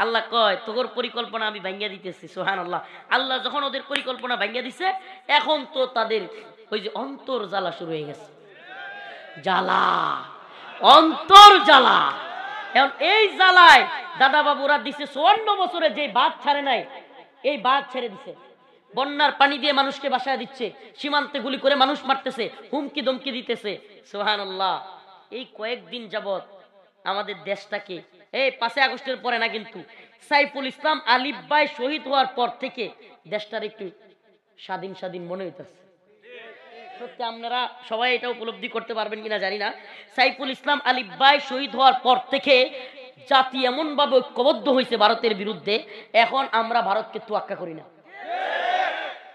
আল্লাহ কয় তোর পরিকল্পনা আমি ভাঙ্গিয়া দিতেছি। সুবহানাল্লাহ। আল্লাহ যখন ওদের পরিকল্পনা ভাঙ্গিয়া দিছে, এখন তো তাদের ওই যে অন্তর জ্বালা শুরু হয়ে গেছে। জ্বালা, অন্তর জ্বালা। এখন এই জ্বালায় দাদা বাবুরা দিছে 54 বছরে যে বাদ ছাড়ে নাই, এই বাদ ছেড়ে দিছে। বন্যার পানি দিয়ে মানুষকে বাসায় দিচ্ছে, সীমান্তে গুলি করে মানুষ মারতেছে, হুমকি ধমকি দিতেছে। সুবহানাল্লাহ। এই কয়েকদিন যাবত আমাদের দেশটাকে, এই 5 আগস্টের পরে না, কিন্তু সাইফুল ইসলাম আলিফ ভাই শহীদ হওয়ার পর থেকে দেশটার একটু স্বাধীন স্বাধীন মনে হইতেছে। সত্যি আপনারা সবাই এটা উপলব্ধি করতে পারবেন কিনা জানি না। সাইফুল ইসলাম আলিফ ভাই শহীদ হওয়ার পর থেকে জাতি এমন ভাবে ঐক্যবদ্ধ হয়েছে ভারতের বিরুদ্ধে, এখন আমরা ভারতকে তোয়াক্কা করি না।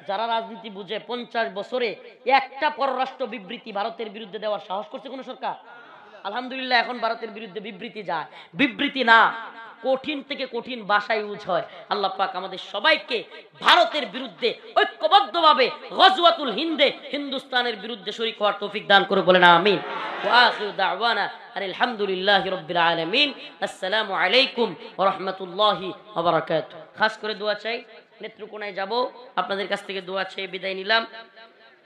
যারা রাজনীতি বুঝে 50 বছরে একটা পররাষ্ট্র বিবৃতি ভারতের বিরুদ্ধে দেওয়ার সাহস করছে কোন সরকার? আলহামদুলিল্লাহ এখন ভারতের বিরুদ্ধে বিবৃতি যায়, বিবৃতি না, কঠিন থেকে কঠিন ভাষায় ইউজ হয়। আল্লাহ পাক আমাদের সবাইকে ভারতের বিরুদ্ধে ঐক্যবদ্ধভাবে গজওয়াতুল হিন্দে হিন্দুস্তানের বিরুদ্ধে শরীক হওয়ার তৌফিক দান করে বলেন আমিন। ওয়া আখিরু দাওয়ানা আলহামদুলিল্লাহি রাব্বিল আলামিন। আসসালামু আলাইকুম ওয়া রাহমাতুল্লাহি ওয়া বারাকাতুহু। খাস করে দোয়া চাই, নেত্রকোনায় যাব, আপনাদের কাছ থেকে দোয়া চেয়ে বিদায় নিলাম।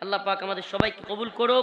আল্লাহ পাক আমাদের সবাইকে কবুল করুক।